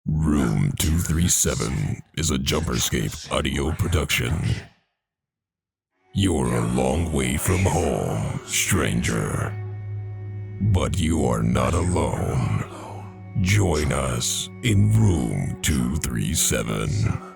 Room 237 is a Jumperscape audio production. You're a long way from home, stranger. But you are not alone. Join us in Room 237.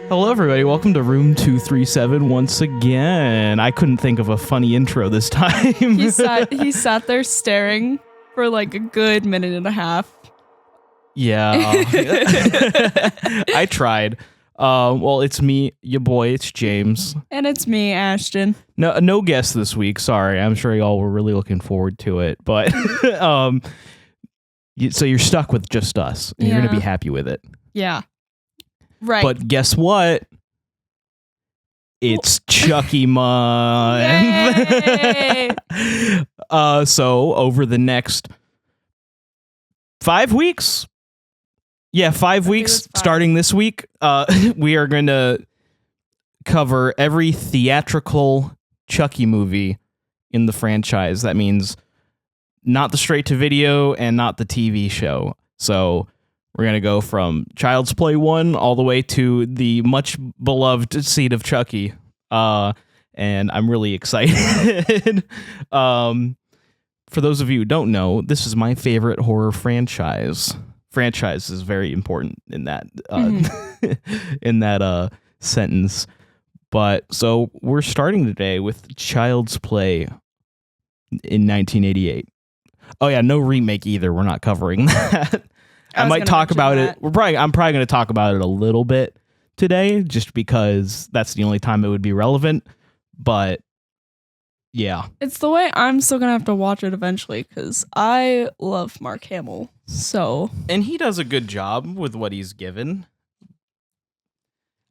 Hello, everybody. Welcome to Room 237 once again. I couldn't think of a funny intro this time. He sat there staring for like a good minute and a half. Yeah. I tried. Well, it's me, your boy, it's James. And it's me, Ashton. No guest this week. Sorry. I'm sure y'all were really looking forward to it. But so you're stuck with just us. And you're going to be happy with it. Yeah. Right. But guess what? It's Chucky month. Yay! So over the next 5 weeks, 5 weeks, starting this week, we are going to cover every theatrical Chucky movie in the franchise. That means not the straight to video and not the TV show. So we're going to go from Child's Play 1 all the way to the much beloved Seed of Chucky. And I'm really excited. For those of you who don't know, this is my favorite horror franchise. Franchise is very important in that sentence. But so we're starting today with Child's Play in 1988. Oh yeah, no remake either. We're not covering that. I might talk about it. I'm probably going to talk about it a little bit today, just because that's the only time it would be relevant. But yeah, it's the way I'm still going to have to watch it eventually because I love Mark Hamill. And he does a good job with what he's given.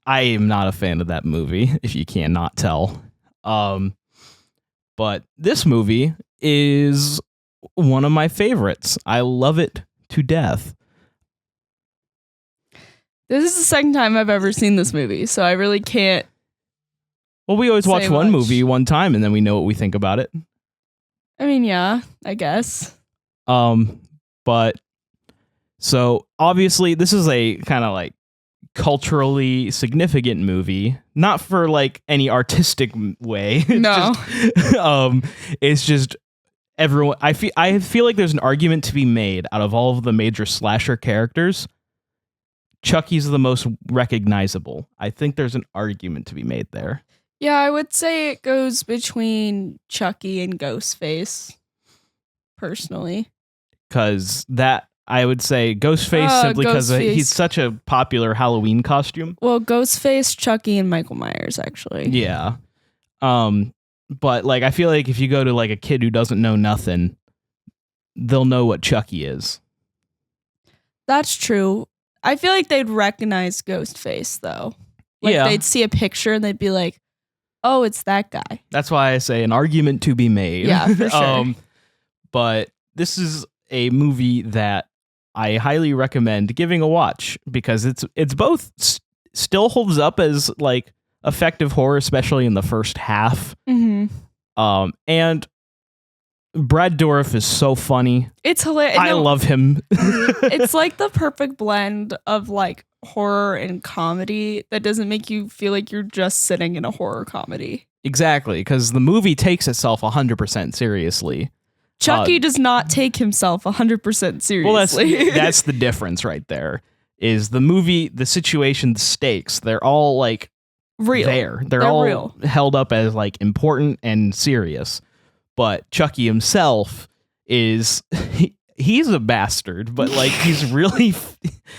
I am not a fan of that movie, if you cannot tell. But this movie is one of my favorites. I love it to death. This is the second time I've ever seen this movie, so I really can't. Well, we always watch one movie one time, and then we know what we think about it. I mean, yeah, I guess. But so obviously, this is a kind of like culturally significant movie, not for like any artistic way. It's just everyone. I feel like there's an argument to be made out of all of the major slasher characters. Chucky's the most recognizable. I think there's an argument to be made there. Yeah, I would say it goes between Chucky and Ghostface, personally. Because I would say Ghostface simply because he's such a popular Halloween costume. Well, Ghostface, Chucky, and Michael Myers, actually. Yeah. But like, I feel like if you go to like a kid who doesn't know nothing, they'll know what Chucky is. That's true. I feel like they'd recognize Ghostface, though. Like, they'd see a picture and they'd be like, oh, it's that guy. That's why I say an argument to be made. Yeah, for sure. But this is a movie that I highly recommend giving a watch because it's both still holds up as like effective horror, especially in the first half. Mm-hmm. And Brad Dourif is so funny. It's hilarious. I love him. It's like the perfect blend of like horror and comedy that doesn't make you feel like you're just sitting in a horror comedy. Exactly, because the movie takes itself 100% seriously. Chucky does not take himself 100% seriously. Well, that's the difference right there. Is the movie, the situation, the stakes, they're all like real. They're all real. Held up as like important and serious. But Chucky himself is he's a bastard, but like he's really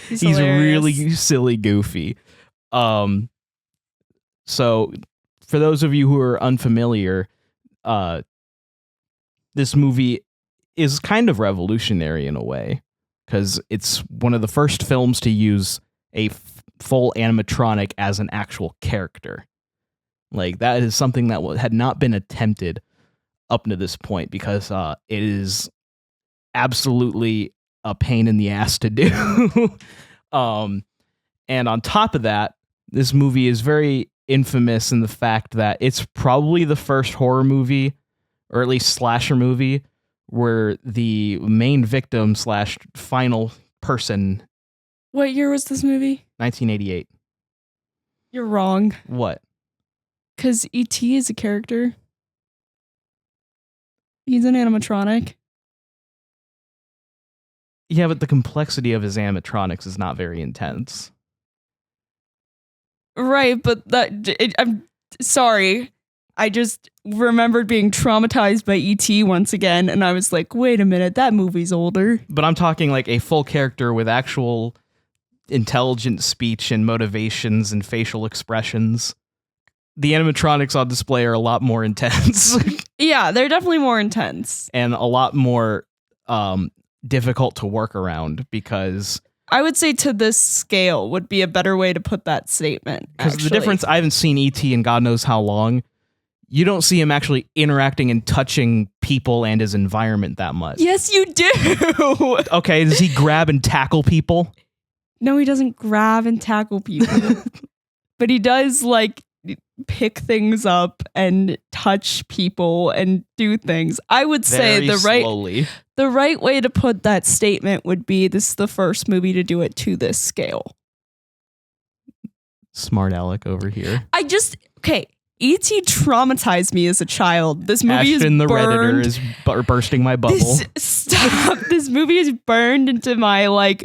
really silly goofy. So for those of you who are unfamiliar, this movie is kind of revolutionary in a way because it's one of the first films to use a full animatronic as an actual character. Like that is something that had not been attempted up to this point because it is absolutely a pain in the ass to do. And on top of that, this movie is very infamous in the fact that it's probably the first horror movie, or at least slasher movie, where the main victim / final person. What year was this movie? 1988. You're wrong. What? Because E.T. is a character. He's an animatronic. Yeah, but the complexity of his animatronics is not very intense. Right, but I'm sorry. I just remembered being traumatized by E.T. once again, and I was like, wait a minute, that movie's older. But I'm talking like a full character with actual intelligent speech and motivations and facial expressions. The animatronics on display are a lot more intense. Yeah, they're definitely more intense. And a lot more difficult to work around because... I would say to this scale would be a better way to put that statement. Because the difference, I haven't seen E.T. in God knows how long. You don't see him actually interacting and touching people and his environment that much. Yes, you do. Okay, does he grab and tackle people? No, he doesn't grab and tackle people. But he does like pick things up and touch people and do things. I would say the right way to put that statement would be this is the first movie to do it to this scale. Smart Alec over here. E.T. traumatized me as a child. This movie Ashton is the burned. Redditor is bursting my bubble. Stop. This movie is burned into my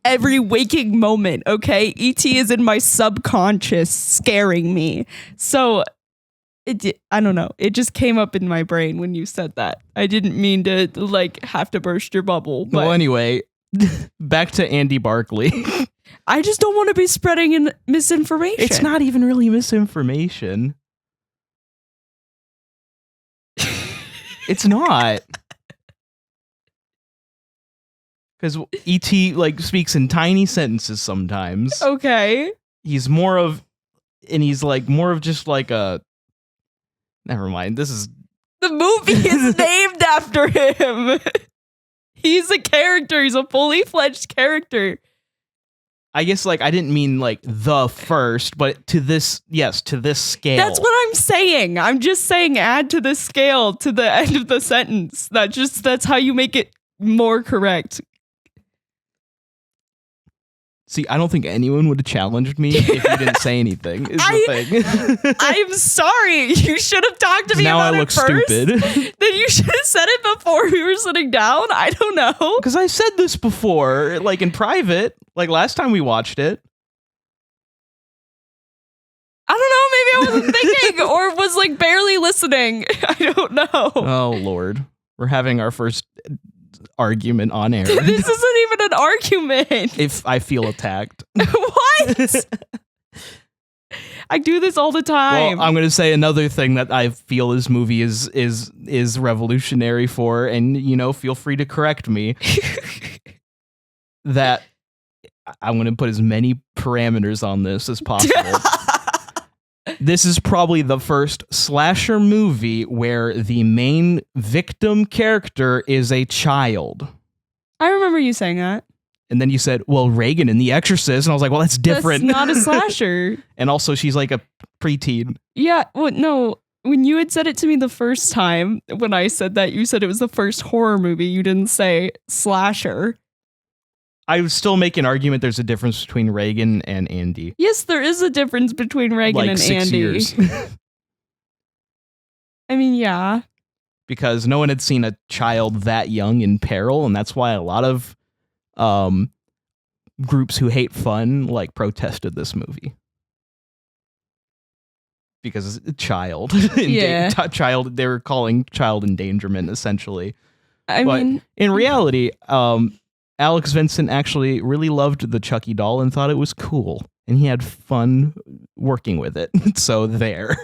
every waking moment, okay? E.T. is in my subconscious scaring me. So, I don't know. It just came up in my brain when you said that. I didn't mean to, have to burst your bubble. But well, anyway, back to Andy Barclay. I just don't want to be spreading misinformation. It's not even really misinformation. It's not. Because E.T. speaks in tiny sentences sometimes. Okay. He's more of just a... Never mind. This is... The movie is named after him. He's a character. He's a fully fledged character. I guess I didn't mean the first, but to this scale. That's what I'm saying. I'm just saying add to the scale to the end of the sentence. That's how you make it more correct. See, I don't think anyone would have challenged me if you didn't say anything. Is the thing. I'm sorry. You should have talked to me now about I look it first. stupid. Then you should have said it before we were sitting down. I don't know. Because I said this before, in private, last time we watched it. I don't know. Maybe I wasn't thinking or was barely listening. I don't know. Oh, Lord. We're having our first argument on air. This isn't even an argument. If I feel attacked. What? I do this all the time. Well, I'm going to say another thing that I feel this movie is revolutionary for, and feel free to correct me. That I'm going to put as many parameters on this as possible. This is probably the first slasher movie where the main victim character is a child. I remember you saying that. And then you said, well, Reagan in The Exorcist. And I was like, well, that's different. That's not a slasher. And also she's a preteen. Yeah. Well, no. When you had said it to me the first time, when I said that, you said it was the first horror movie. You didn't say slasher. I would still make an argument there's a difference between Reagan and Andy. Yes, there is a difference between Reagan and 6 Andy. Years. I mean, yeah. Because no one had seen a child that young in peril, and that's why a lot of groups who hate fun protested this movie. Because it's a child. Yeah. Child, they were calling child endangerment, essentially. I mean... In reality, Alex Vincent actually really loved the Chucky doll and thought it was cool. And he had fun working with it. So there.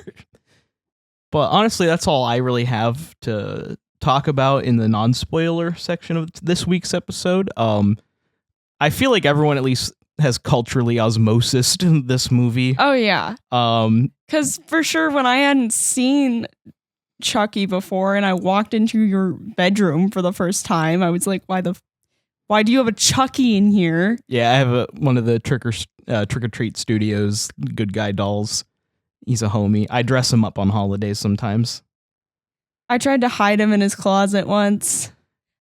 But honestly, that's all I really have to talk about in the non-spoiler section of this week's episode. I feel like everyone at least has culturally osmosised this movie. Oh, yeah. Because for sure, when I hadn't seen Chucky before and I walked into your bedroom for the first time, I was like, why do you have a Chucky in here? Yeah, I have one of the Trick or Treat Studios Good Guy dolls. He's a homie. I dress him up on holidays sometimes. I tried to hide him in his closet once.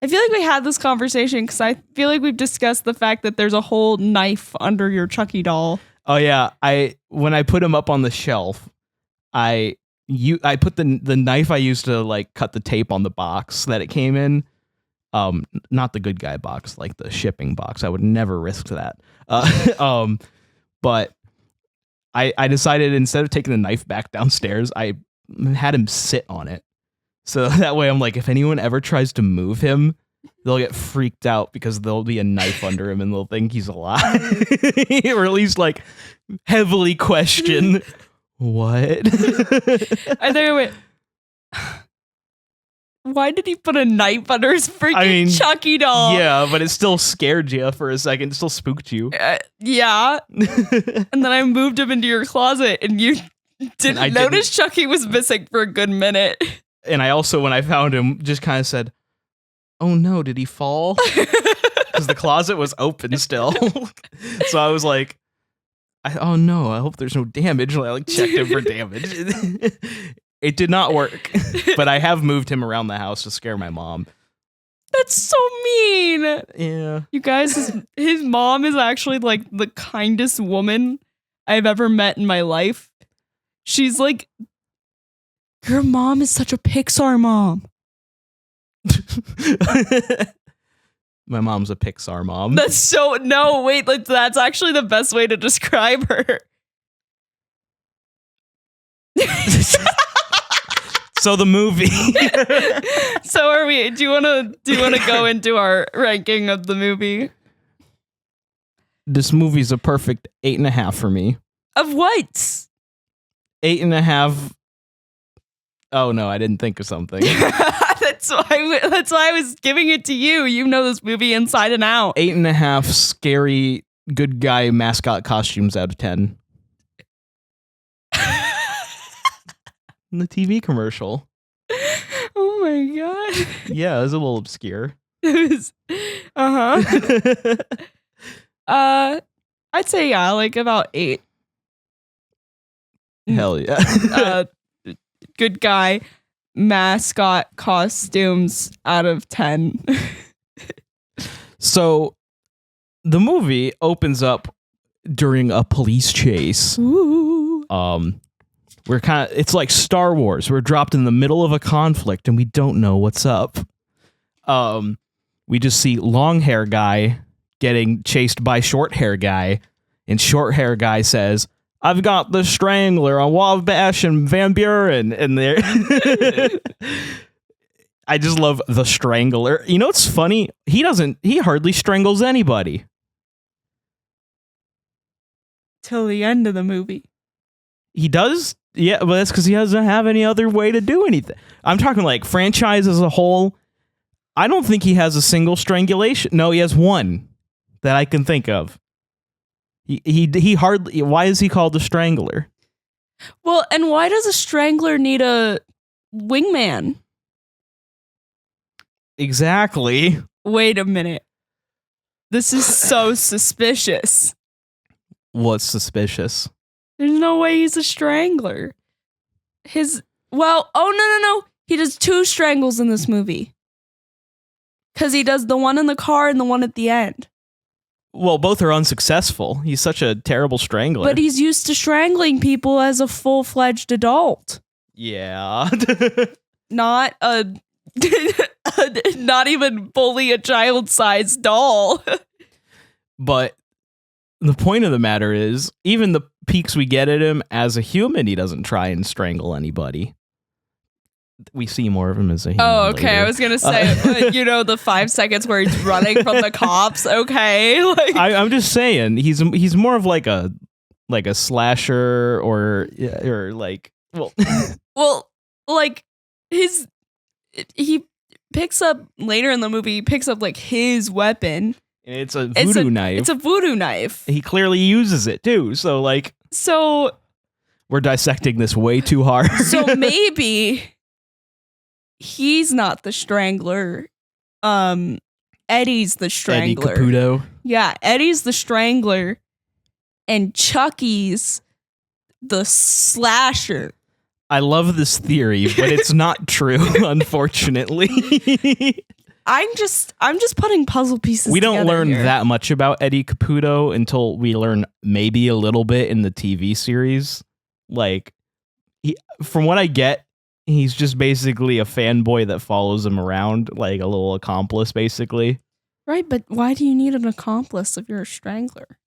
I feel like we had this conversation because I feel like we've discussed the fact that there's a whole knife under your Chucky doll. Oh yeah, when I put him up on the shelf, I put the knife I used to like cut the tape on the box that it came in. Not the Good Guy box, like the shipping box. I would never risk that. But I decided instead of taking the knife back downstairs, I had him sit on it. So that way I'm like, if anyone ever tries to move him, they'll get freaked out because there'll be a knife under him and they'll think he's alive. Or at least like heavily question what? I think I went, why did he put a knife under his freaking Chucky doll? Yeah, but it still scared you for a second. It still spooked you. Yeah. And then I moved him into your closet and you didn't notice Chucky was missing for a good minute. And I also, when I found him, just kind of said, oh no, did he fall? Because the closet was open still. So I was like, oh no, I hope there's no damage. And I like checked him for damage. It did not work. But I have moved him around the house to scare my mom. That's so mean. Yeah. You guys, his mom is actually like the kindest woman I've ever met in my life. She's like, your mom is such a Pixar mom. My mom's a Pixar mom. That's that's actually the best way to describe her. So the movie. So are we? Do you want to go into our ranking of the movie? This movie's a perfect 8.5 for me. Of what? 8.5. Oh no, I didn't think of something. That's why I was giving it to you. You know this movie inside and out. 8.5 scary good guy mascot costumes out of 10. The TV commercial. Oh my god. Yeah, it was a little obscure. It was, I'd say yeah, like about 8. Hell yeah. Good guy mascot costumes out of 10. So the movie opens up during a police chase. Ooh. It's like Star Wars. We're dropped in the middle of a conflict and we don't know what's up. We just see long hair guy getting chased by short hair guy, and short hair guy says, I've got the Strangler on Wabash and Van Buren, and there. I just love the Strangler. You know what's funny? He hardly strangles anybody. Till the end of the movie. He does? Yeah, but that's because he doesn't have any other way to do anything. I'm talking like franchise as a whole. I don't think he has a single strangulation. No, he has one that I can think of. He hardly. Why is he called the Strangler? Well, and why does a strangler need a wingman? Exactly. Wait a minute. This is so suspicious. What's suspicious? There's no way he's a strangler. No. He does 2 strangles in this movie. Because he does the one in the car and the one at the end. Well, both are unsuccessful. He's such a terrible strangler. But he's used to strangling people as a full-fledged adult. Yeah. Not not even fully a child-sized doll. But the point of the matter is, even the peaks we get at him as a human, he doesn't try and strangle anybody. We see more of him as a human. Oh, okay. Later. I was gonna say, the 5 seconds where he's running from the cops. Okay, like I'm just saying, he's more of like a slasher or like like he picks up later in the movie. He picks up like his weapon. And it's a voodoo knife. It's a voodoo knife. He clearly uses it too. So we're dissecting this way too hard. So maybe he's not the Strangler. Eddie's the Strangler. Eddie Caputo. Yeah, Eddie's the Strangler, and Chucky's the Slasher. I love this theory, but it's not true, unfortunately. I'm just putting puzzle pieces. We don't learn here. that much about Eddie Caputo until we learn maybe a little bit in the TV series. Like, from what I get, he's just basically a fanboy that follows him around, like a little accomplice, basically. Right, but why do you need an accomplice if you're a Strangler?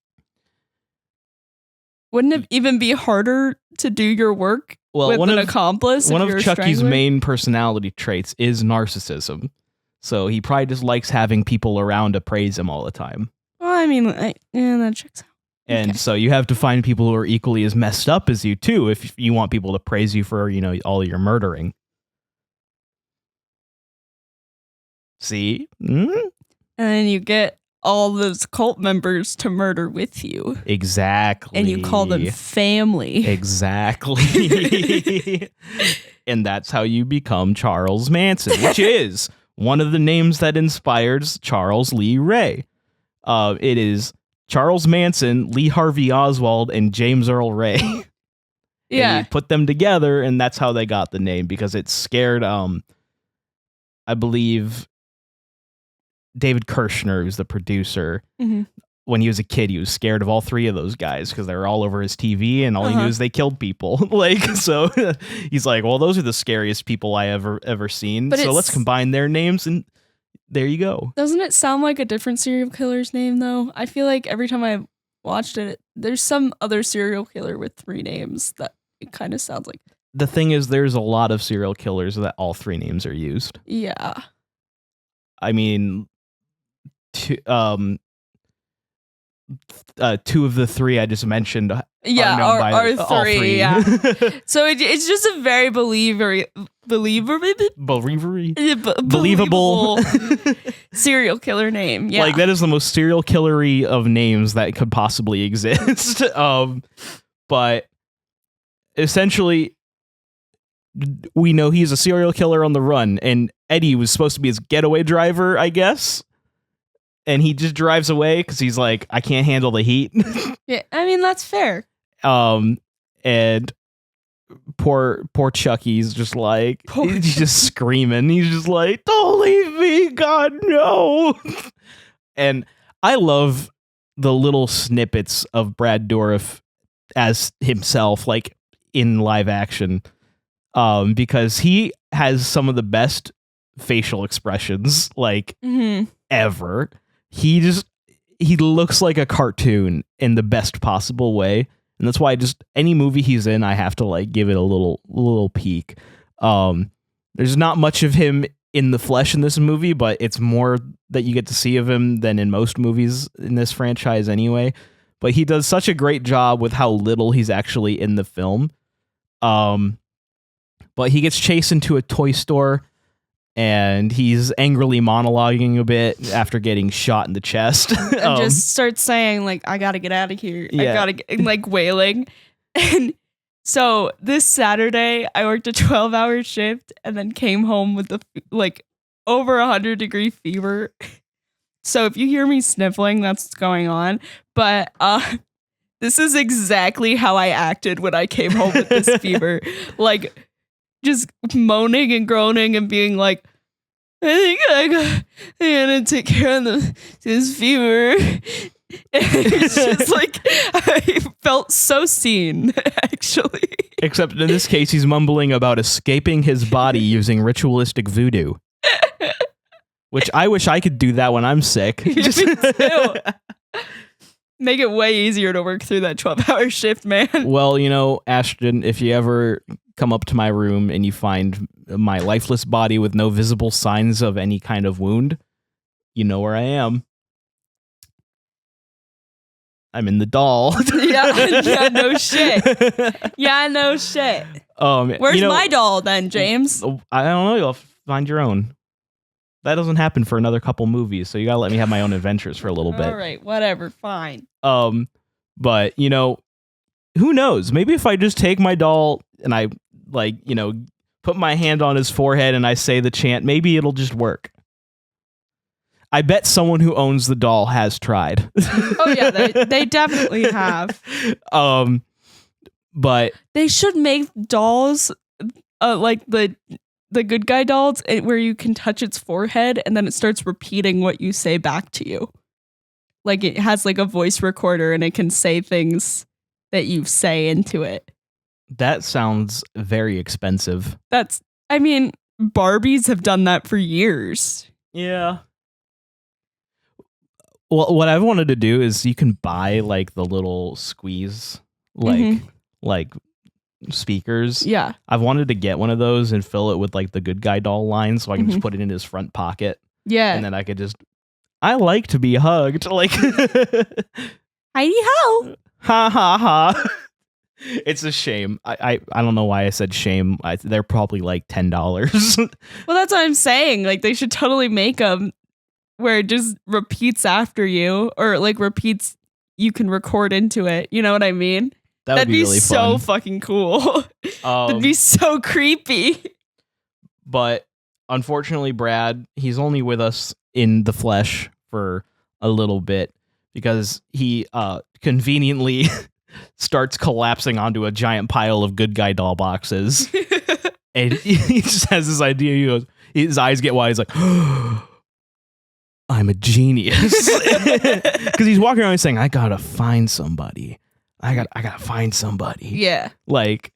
Wouldn't it even be harder to do your work with an accomplice? One of Chucky's main personality traits is narcissism. So he probably just likes having people around to praise him all the time. Well, I mean, that checks out. And so you have to find people who are equally as messed up as you, too, if you want people to praise you for, all your murdering. See? Mm-hmm. And then you get all those cult members to murder with you. Exactly. And you call them family. Exactly. And that's how you become Charles Manson, which is one of the names that inspires Charles Lee Ray. It is Charles Manson, Lee Harvey Oswald, and James Earl Ray. Yeah. And you put them together, and that's how they got the name, because it scared, I believe, David Kirshner, who's the producer. Mm-hmm. When he was a kid, he was scared of all three of those guys because they were all over his TV, and all he knew is they killed people. So he's like, well, those are the scariest people I ever seen. But so let's combine their names, and there you go. Doesn't it sound like a different serial killer's name, though? I feel like every time I watched it, there's some other serial killer with 3 names that it kind of sounds like. The thing is, there's a lot of serial killers that all 3 names are used. Yeah. I mean, 2 of the 3 I just mentioned are known by all 3. Yeah. So it's just a very believable serial killer name. Yeah. Like, that is the most serial killery of names that could possibly exist. But essentially, we know he's a serial killer on the run, and Eddie was supposed to be his getaway driver, I guess. And he just drives away because he's like, I can't handle the heat. Yeah, I mean, that's fair. And poor Chucky's just like, he's just screaming. He's just like, don't leave me, God, no. And I love the little snippets of Brad Dourif as himself, like in live action, because he has some of the best facial expressions, like ever. He looks like a cartoon in the best possible way. And that's why just any movie he's in, I have to like give it a little peek. There's not much of him in the flesh in this movie, but it's more that you get to see of him than in most movies in this franchise anyway. But he does such a great job with how little he's actually in the film. But he gets chased into a toy store, and he's angrily monologuing a bit after getting shot in the chest. And just starts saying, like, I gotta get out of here. Yeah. I gotta get, like, wailing. And so this Saturday, I worked a 12-hour shift and then came home with over 100-degree fever. So if you hear me sniffling, that's what's going on. But this is exactly how I acted when I came home with this fever. Like, just moaning and groaning and being like, I think I gotta take care of this fever. And it's just like, I felt so seen, actually. Except in this case, he's mumbling about escaping his body using ritualistic voodoo. Which I wish I could do that when I'm sick. Me too. Make it way easier to work through that 12-hour shift, man. Well, Ashton, if you ever come up to my room and you find my lifeless body with no visible signs of any kind of wound, you know where I am. I'm in the doll. Yeah, no shit. Yeah, no shit. Where's my doll then, James? I don't know. You'll find your own. That doesn't happen for another couple movies, so you gotta let me have my own adventures for a little bit. All right, whatever, fine. But who knows? Maybe if I just take my doll and I put my hand on his forehead and I say the chant, maybe it'll just work. I bet someone who owns the doll has tried. Oh yeah, they definitely have. But they should make dolls like the good guy dolls where you can touch its forehead and then it starts repeating what you say back to you. Like it has like a voice recorder and it can say things that you say into it. That sounds very expensive. Barbies have done that for years. Yeah. Well, what I've wanted to do is you can buy like the little squeeze like speakers. Yeah. I've wanted to get one of those and fill it with like the good guy doll line so I can just put it in his front pocket. Yeah. And then I could just I like to be hugged. Like Heidi ho. Ha ha ha. It's a shame. I don't know why I said shame. They're probably like $10. Well, that's what I'm saying. Like they should totally make them where it just repeats after you or like repeats you can record into it. You know what I mean? That'd be really so fun. fucking cool. That'd be so creepy. But unfortunately, Brad, he's only with us in the flesh for a little bit because he conveniently starts collapsing onto a giant pile of good guy doll boxes. And he just has this idea. He goes, his eyes get wide. He's like, I'm a genius. Because he's walking around saying, I gotta find somebody. I gotta find somebody. Yeah. Like,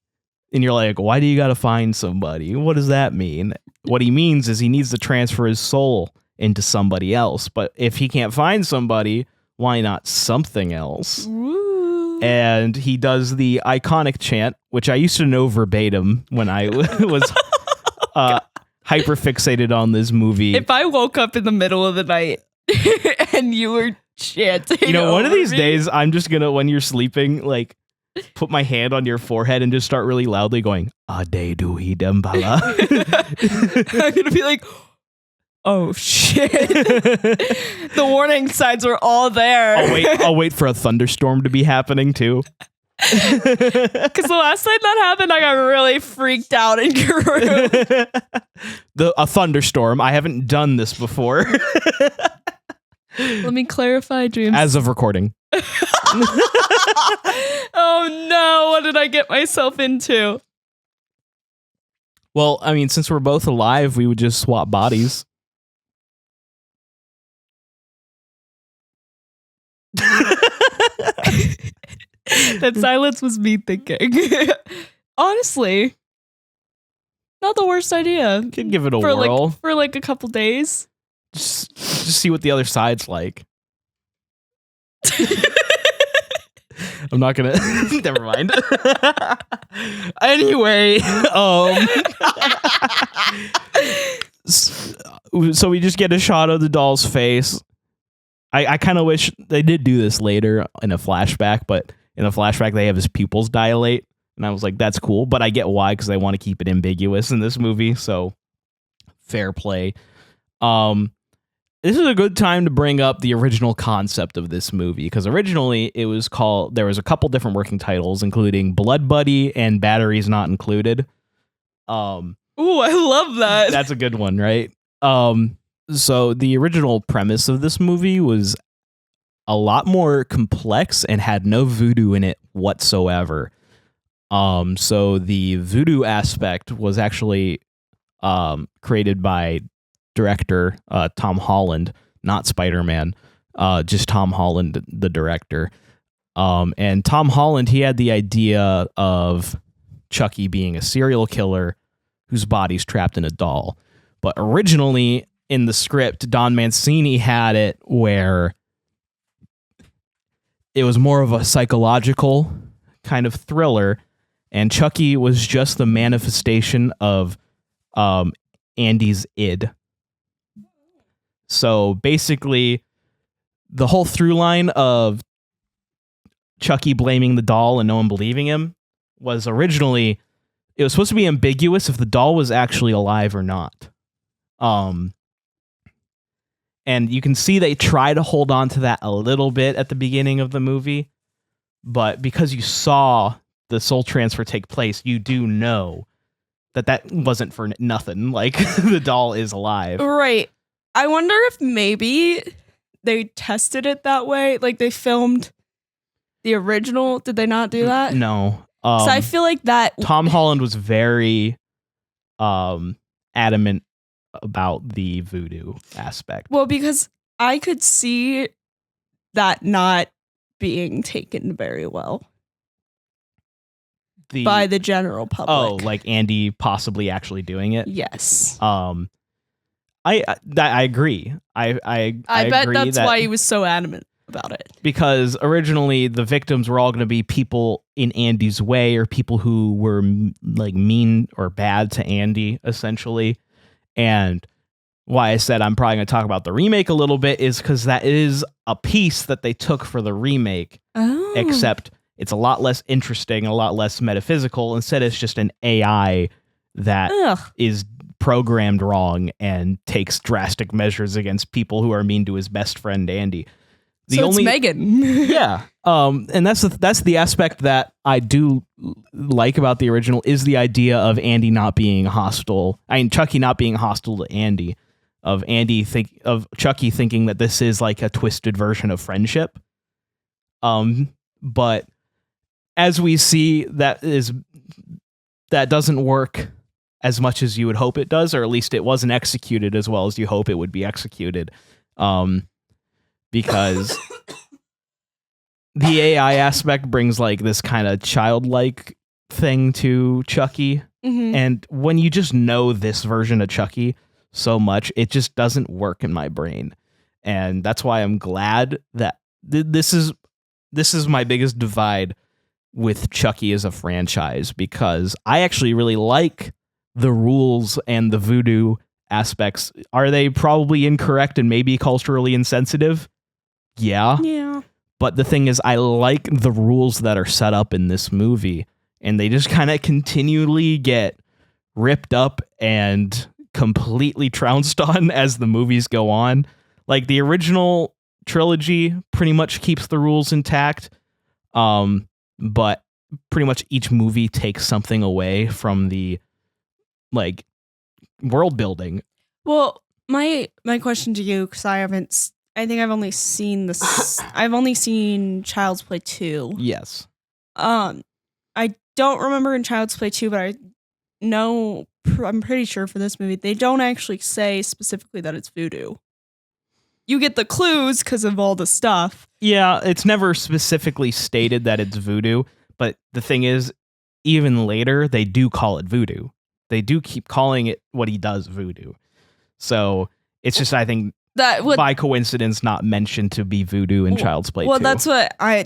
and you're like, why do you gotta find somebody? What does that mean? What he means is he needs to transfer his soul into somebody else. But if he can't find somebody, why not something else? Woo. And he does the iconic chant, which I used to know verbatim when I was hyper fixated on this movie. If I woke up in the middle of the night and you were chanting, you know, one of these me, days, I'm just gonna, when you're sleeping, like, put my hand on your forehead and just start really loudly going, Ade Dui Dembala. I'm gonna be like, oh shit. The warning signs are all there. I'll wait for a thunderstorm to be happening too. Because the last time that happened, I got really freaked out in your room. A thunderstorm. I haven't done this before. Let me clarify, Dreams. As of recording. Oh no, what did I get myself into? Well, I mean, since we're both alive, we would just swap bodies. That silence was me thinking. Honestly, not the worst idea. Could give it a whirl. For like a couple days. Just see what the other side's like. I'm not gonna. Never mind. Anyway, so we just get a shot of the doll's face. I kind of wish they did do this later in a flashback, but in the flashback they have his pupils dilate, and I was like, that's cool. But I get why, because they want to keep it ambiguous in this movie. So fair play. This is a good time to bring up the original concept of this movie, because originally it was called, there was a couple different working titles, including Blood Buddy and Batteries Not Included. Ooh, I love that. That's a good one, right? So the original premise of this movie was a lot more complex and had no voodoo in it whatsoever. So the voodoo aspect was actually created by director Tom Holland, not Spider-Man, just Tom Holland, the director. And Tom Holland, he had the idea of Chucky being a serial killer whose body's trapped in a doll. But originally in the script, Don Mancini had it where it was more of a psychological kind of thriller, and Chucky was just the manifestation of Andy's id. So basically, the whole through line of Chucky blaming the doll and no one believing him was originally, it was supposed to be ambiguous if the doll was actually alive or not. And you can see they try to hold on to that a little bit at the beginning of the movie, but because you saw the soul transfer take place, you do know that wasn't for nothing. Like the doll is alive. Right. I wonder if maybe they tested it that way. Like they filmed the original. Did they not do that? No. So I feel like that Tom Holland was very adamant about the voodoo aspect. Well, because I could see that not being taken very well by the general public. Oh, like Andy possibly actually doing it? Yes. I agree. I bet agree that's why he was so adamant about it. Because originally the victims were all going to be people in Andy's way or people who were like mean or bad to Andy, essentially. And why I said I'm probably going to talk about the remake a little bit is because that is a piece that they took for the remake, except it's a lot less interesting, a lot less metaphysical. Instead, it's just an AI that is programmed wrong and takes drastic measures against people who are mean to his best friend, Andy. It's Megan. Yeah. And that's the aspect that I do like about the original is the idea of Andy not being hostile. I mean, Chucky not being hostile to Andy, of Chucky thinking that this is like a twisted version of friendship. But as we see, that doesn't work as much as you would hope it does, or at least it wasn't executed as well as you hope it would be executed. Because the AI aspect brings like this kind of childlike thing to Chucky. Mm-hmm. And when you just know this version of Chucky so much, it just doesn't work in my brain. And that's why I'm glad that this is my biggest divide with Chucky as a franchise, because I actually really like the rules and the voodoo aspects. Are they probably incorrect and maybe culturally insensitive? Yeah. But the thing is, I like the rules that are set up in this movie, and they just kind of continually get ripped up and completely trounced on as the movies go on. Like the original trilogy pretty much keeps the rules intact, but pretty much each movie takes something away from the like world building. Well, my question to you, because I think I've only seen this. I've only seen Child's Play 2. Yes. I don't remember in Child's Play 2, but I'm pretty sure for this movie, they don't actually say specifically that it's voodoo. You get the clues because of all the stuff. Yeah, it's never specifically stated that it's voodoo, but the thing is, even later, they do call it voodoo. They do keep calling it what he does voodoo. So it's just, I think, by coincidence, not mentioned to be voodoo in Child's Play 2. Well, that's what I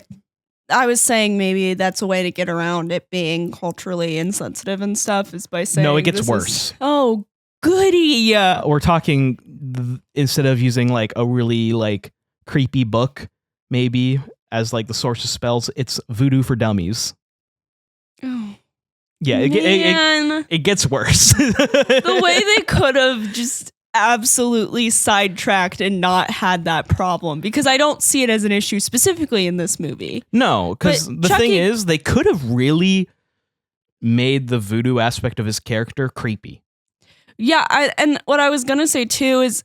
was saying. Maybe that's a way to get around it being culturally insensitive and stuff, is by saying... No, it gets worse. Oh, goody. We're talking, instead of using like a really like creepy book, maybe, as like the source of spells, it's voodoo for dummies. Oh. Yeah, it gets worse. The way they could have just absolutely sidetracked and not had that problem, because I don't see it as an issue specifically in this movie. No, because the thing is, they could have really made the voodoo aspect of his character creepy. Yeah, and what I was gonna say too is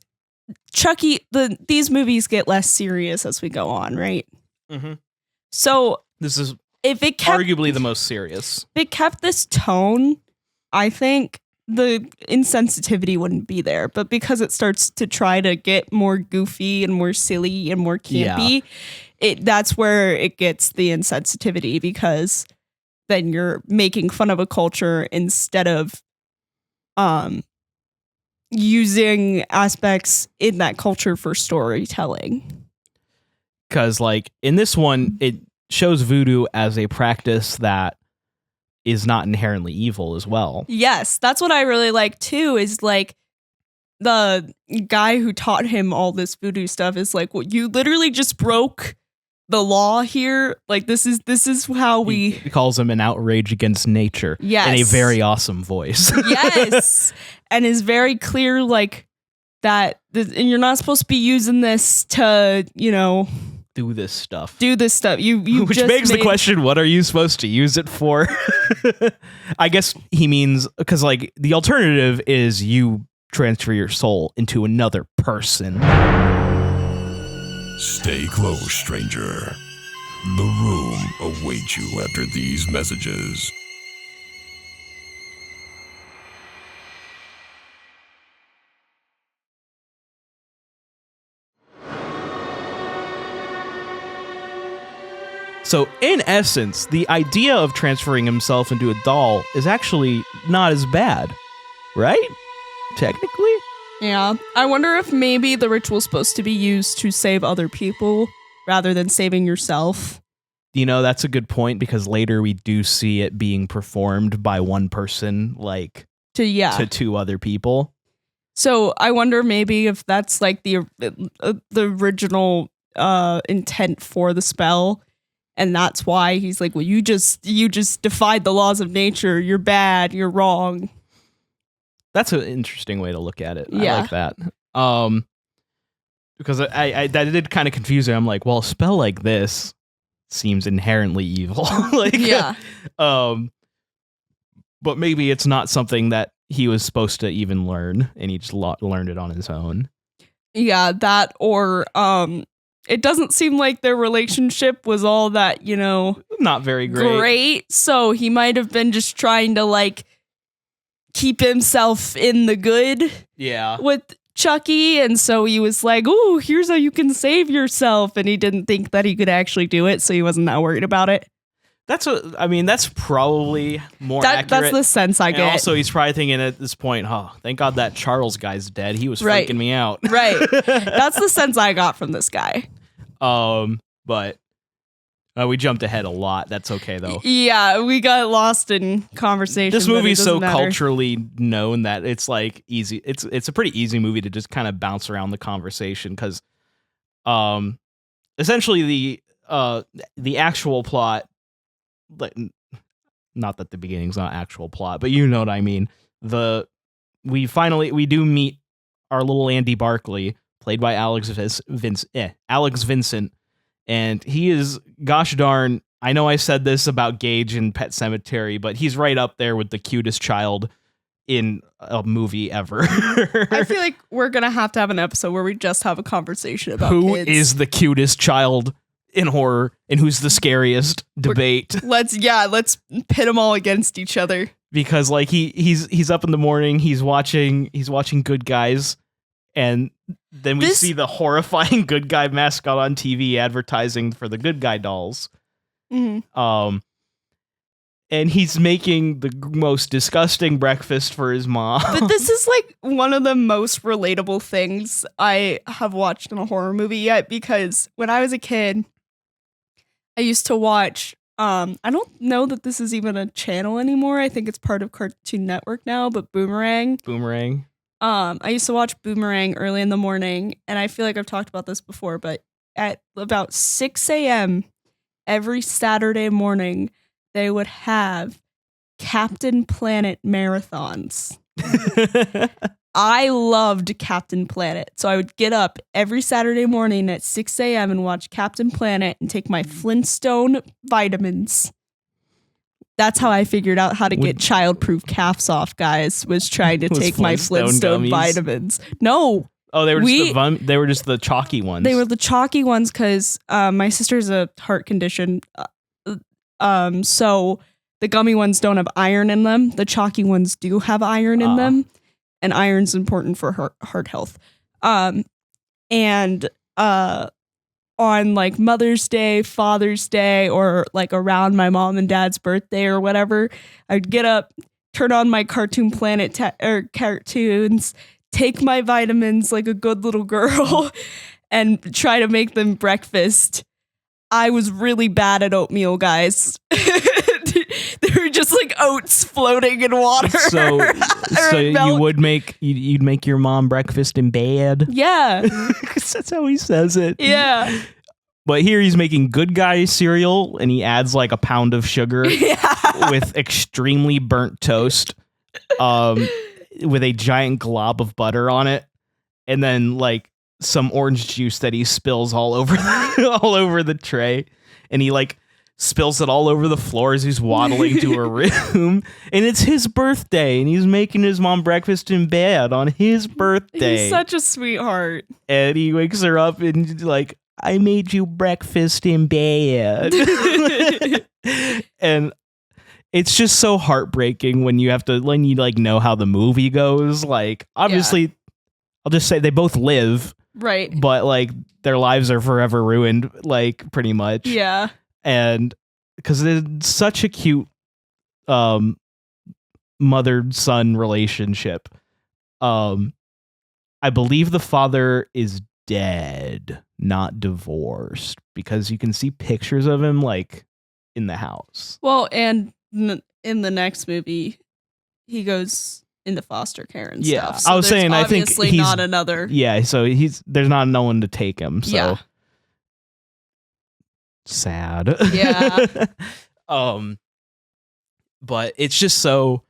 Chucky. These movies get less serious as we go on, right? Mm-hmm. So this is if it kept, arguably the most serious. If it kept this tone, I think the insensitivity wouldn't be there. But because it starts to try to get more goofy and more silly and more campy, that's where it gets the insensitivity, because then you're making fun of a culture instead of using aspects in that culture for storytelling. Because like in this one, it shows voodoo as a practice that is not inherently evil as well. Yes, that's what I really like too, is like the guy who taught him all this voodoo stuff is like, well, you literally just broke the law here. Like this is how he calls him an outrage against nature. Yes. In a very awesome voice. Yes. And is very clear, like that, and you're not supposed to be using this to, do this stuff. You Which just begs the question, what are you supposed to use it for? I guess he means, because like the alternative is you transfer your soul into another person. Stay close, stranger. The room awaits you after these messages. So, in essence, the idea of transferring himself into a doll is actually not as bad, right? Technically? Yeah. I wonder if maybe the ritual's supposed to be used to save other people rather than saving yourself. You know, that's a good point, because later we do see it being performed by one person, like, to two other people. So, I wonder maybe if that's like the original intent for the spell. And that's why he's like, well, you just defied the laws of nature. You're bad. You're wrong. That's an interesting way to look at it. Yeah. I like that. Because I that did kind of confuse me. I'm like, well, a spell like this seems inherently evil. Like, yeah. But maybe it's not something that he was supposed to even learn, and he just learned it on his own. Yeah, that or it doesn't seem like their relationship was all that, not very great. So he might have been just trying to like keep himself in the good. Yeah. With Chucky, and so he was like, "Ooh, here's how you can save yourself," and he didn't think that he could actually do it, so he wasn't that worried about it. That's probably more accurate. That's the sense I get. And also, he's probably thinking at this point, oh, thank God that Charles guy's dead. He was freaking me out. Right. That's the sense I got from this guy. But we jumped ahead a lot. That's okay, though. Yeah, we got lost in conversation. This movie is so culturally known that it's like easy. It's a pretty easy movie to just kind of bounce around the conversation, because essentially the actual plot, not that the beginning's not actual plot, but you know what I mean. We do meet our little Andy Barclay, played by Alex Vincent, and he is, gosh darn, I know I said this about Gage in Pet Sematary, but he's right up there with the cutest child in a movie ever. I feel like we're gonna have to have an episode where we just have a conversation about who kids. is the cutest child in horror and who's the scariest debate. Let's pit them all against each other. Because like he's up in the morning, he's watching Good Guys, and then we see the horrifying Good Guy mascot on TV advertising for the Good Guy dolls. Mm-hmm. And he's making the most disgusting breakfast for his mom. But this is like one of the most relatable things I have watched in a horror movie yet, because when I was a kid, I used to watch, I don't know that this is even a channel anymore. I think it's part of Cartoon Network now, but Boomerang. I used to watch Boomerang early in the morning, and I feel like I've talked about this before, but at about 6 a.m. every Saturday morning, they would have Captain Planet marathons. I loved Captain Planet, so I would get up every Saturday morning at 6 a.m. and watch Captain Planet and take my Flintstone vitamins. That's how I figured out how to get child-proof calves off, guys, was trying to take my Flintstone vitamins. No. Oh, they were just the chalky ones. They were the chalky ones because my sister has a heart condition. So the gummy ones don't have iron in them. The chalky ones do have iron in them, and iron's important for heart health. And on like Mother's Day, Father's Day, or like around my mom and dad's birthday or whatever, I'd get up, turn on my Cartoon Planet cartoons, take my vitamins like a good little girl, and try to make them breakfast. I was really bad at oatmeal, guys. They were just like oats floating in water. So you'd make your mom breakfast in bed? Yeah. That's how he says it. Yeah. But here he's making Good Guy cereal, and he adds like a pound of sugar with extremely burnt toast, with a giant glob of butter on it. And then like some orange juice that he spills all over the tray, and he like spills it all over the floor as he's waddling to her room. And it's his birthday, and he's making his mom breakfast in bed on his birthday. He's such a sweetheart. And he wakes her up and like, I made you breakfast in bed. And it's just so heartbreaking when you like know how the movie goes. Like, obviously, I'll just say they both live. Right. But like their lives are forever ruined, like pretty much. Yeah. And because it's such a cute mother-son relationship. I believe the father is dead, not divorced, because you can see pictures of him like in the house. Well, and in the next movie, he goes into foster care and stuff. So I was saying, I think he's not another. Yeah, so there's not no one to take him. So. Yeah. Sad. Yeah. But it's just so,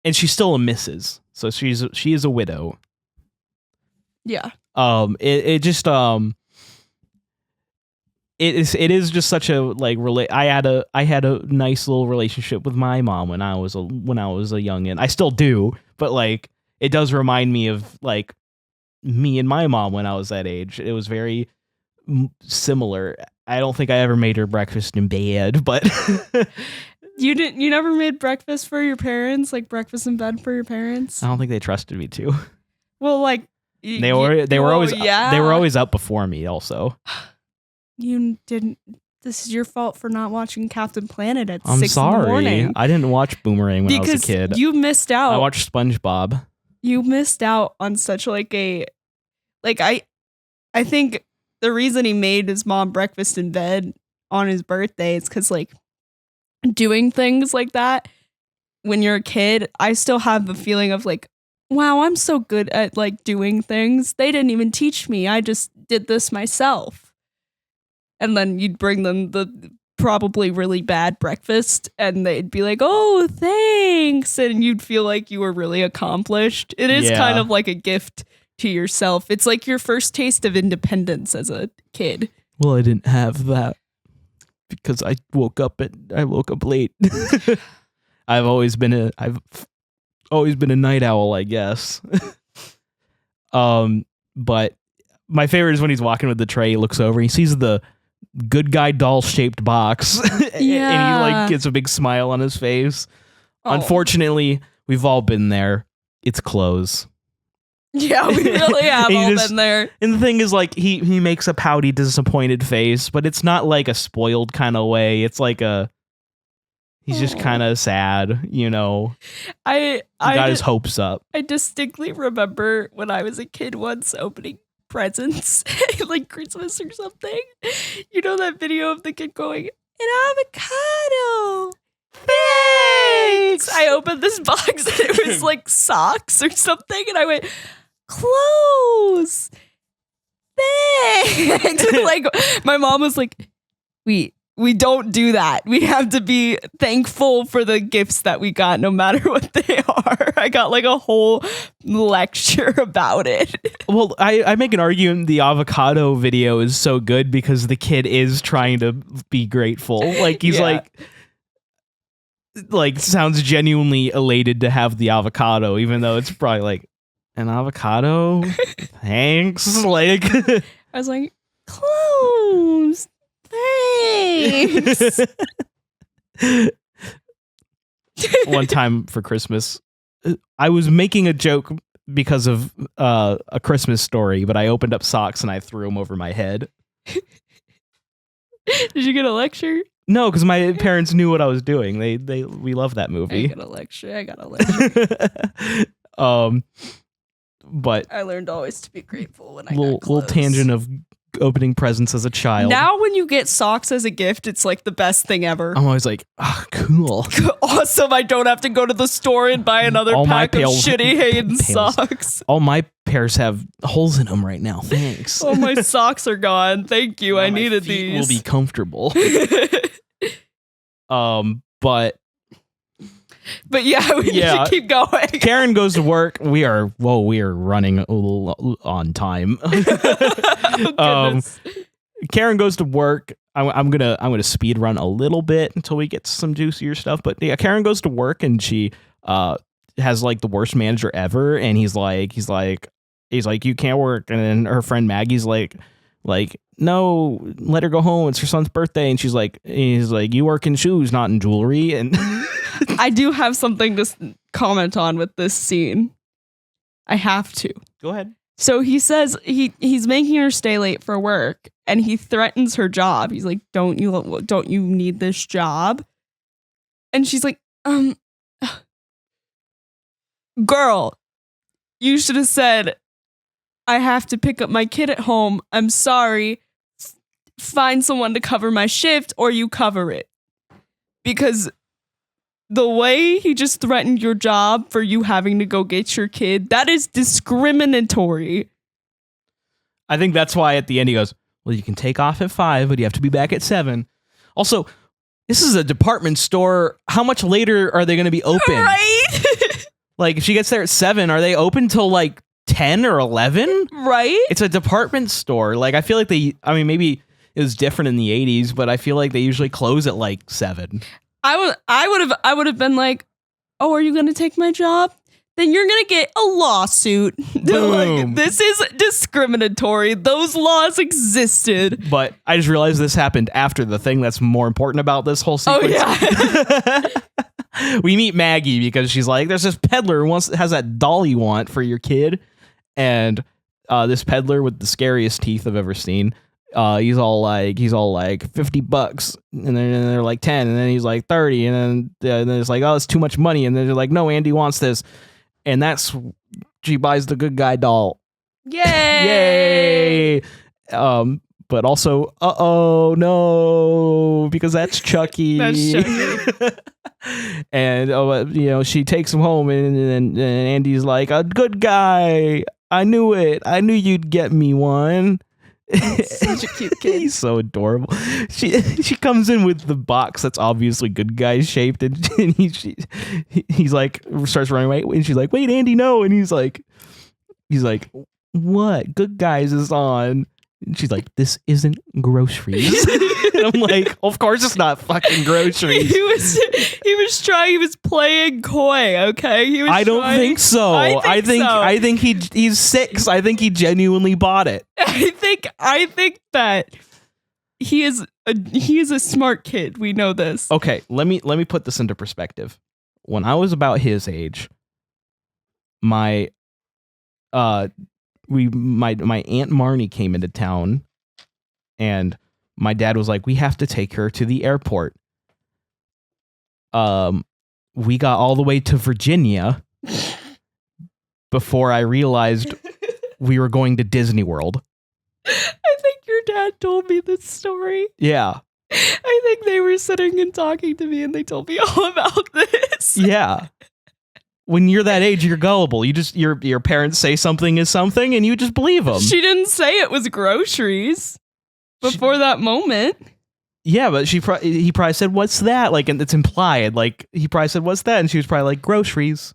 and she's still a missus, so she is a widow. Yeah. It is just such a like I had a nice little relationship with my mom when I was a youngin'. I still do, but like it does remind me of like me and my mom when I was that age. It was very similar. I don't think I ever made her breakfast in bed, but you never made breakfast for your parents, like breakfast in bed for your parents? I don't think they trusted me to. Well, like they were always up before me also. You didn't. This is your fault for not watching Captain Planet at I'm 6 sorry. in the morning. I didn't watch Boomerang when I was a kid. You missed out. I watched SpongeBob. You missed out on such like a like I think the reason he made his mom breakfast in bed on his birthday is because like doing things like that when you're a kid, I still have the feeling of like, wow, I'm so good at like doing things. They didn't even teach me. I just did this myself. And then you'd bring them the probably really bad breakfast and they'd be like, oh, thanks. And you'd feel like you were really accomplished. It is kind of like a gift to yourself. It's like your first taste of independence as a kid. Well, I didn't have that because I woke up late. I've always been a night owl, I guess. But my favorite is when he's walking with the tray, he looks over, he sees the good guy doll shaped box and he like gets a big smile on his face. Oh. Unfortunately, we've all been there. It's clothes. Yeah, we really have all been there. And the thing is, like, he makes a pouty, disappointed face, but it's not like a spoiled kind of way. It's like he's just kind of sad, you know. He got his hopes up. I distinctly remember when I was a kid once opening presents, like Christmas or something. You know that video of the kid going, an avocado. Thanks. I opened this box and it was like socks or something, and I went, clothes. Thanks. Like my mom was like, we don't do that. We have to be thankful for the gifts that we got, no matter what they are. I got like a whole lecture about it. Well, I make an argument the avocado video is so good because the kid is trying to be grateful. Like he's like sounds genuinely elated to have the avocado, even though it's probably like, an avocado? Thanks. Like I was like, clothes. Thanks. One time for Christmas, I was making a joke because of A Christmas Story, but I opened up socks and I threw them over my head. Did you get a lecture? No, because my parents knew what I was doing. We love that movie. I got a lecture. But I learned always to be grateful when I got little tangent of opening presents as a child. Now when you get socks as a gift, it's like the best thing ever. I'm always like, oh, cool. Awesome. I don't have to go to the store and buy another pack of shitty Hayden socks. All my pairs have holes in them right now. Thanks. Oh, my socks are gone. Thank you. I needed these. Will be comfortable. But But yeah, we should keep going. Karen goes to work. We are running a little on time. Karen goes to work. I'm gonna speed run a little bit until we get to some juicier stuff. But yeah, Karen goes to work and she has like the worst manager ever. And he's like, you can't work. And then her friend Maggie's like, no, let her go home. It's her son's birthday. And he's like, you work in shoes, not in jewelry. And I do have something to comment on with this scene. I have to. Go ahead. So he says he's making her stay late for work, and he threatens her job. He's like, don't you need this job? And she's like, girl, you should have said, I have to pick up my kid at home. I'm sorry. Find someone to cover my shift, or you cover it. Because the way he just threatened your job for you having to go get your kid, that is discriminatory. I think that's why at the end he goes, well, you can take off at 5, but you have to be back at 7. Also, this is a department store. How much later are they going to be open? Right? Like, if she gets there at 7, are they open till like 10 or 11? Right? It's a department store. Like, I feel like maybe it was different in the 80s, but I feel like they usually close at like 7. I would have been like, oh, are you going to take my job? Then you're going to get a lawsuit. Like, this is discriminatory. Those laws existed. But I just realized this happened after the thing that's more important about this whole sequence. Oh, yeah. We meet Maggie because she's like, there's this peddler who has that doll you want for your kid. And this peddler with the scariest teeth I've ever seen. He's all like $50, and then they're like 10, and then he's like 30, and then it's like, oh, it's too much money, and then they're like, no, Andy wants this, and she buys the good guy doll. Yay! But also, no, because that's Chucky. That's Chucky. And she takes him home, and Andy's like, a good guy. I knew it. I knew you'd get me one. Such a cute kid. He's so adorable. She comes in with the box that's obviously good guy shaped, and he's like, starts running away, and she's like, wait, Andy, no. And he's like, what? Good guys is on. And she's like, this isn't groceries. And I'm like, of course it's not fucking groceries. He was playing coy, okay? I don't think so. I think he's 6. I think he genuinely bought it. I think that he is a smart kid. We know this. Okay, let me put this into perspective. When I was about his age, my Aunt Marnie came into town, and my dad was like, we have to take her to the airport. We got all the way to Virginia before I realized we were going to Disney World. I think your dad told me this story. Yeah. I think they were sitting and talking to me, and they told me all about this. Yeah. When you're that age, you're gullible. You just your parents say something is something, and you just believe them. She didn't say it was groceries before that moment. Yeah, but he probably said, "What's that?" Like, and it's implied. Like, he probably said, "What's that?" And she was probably like, "Groceries."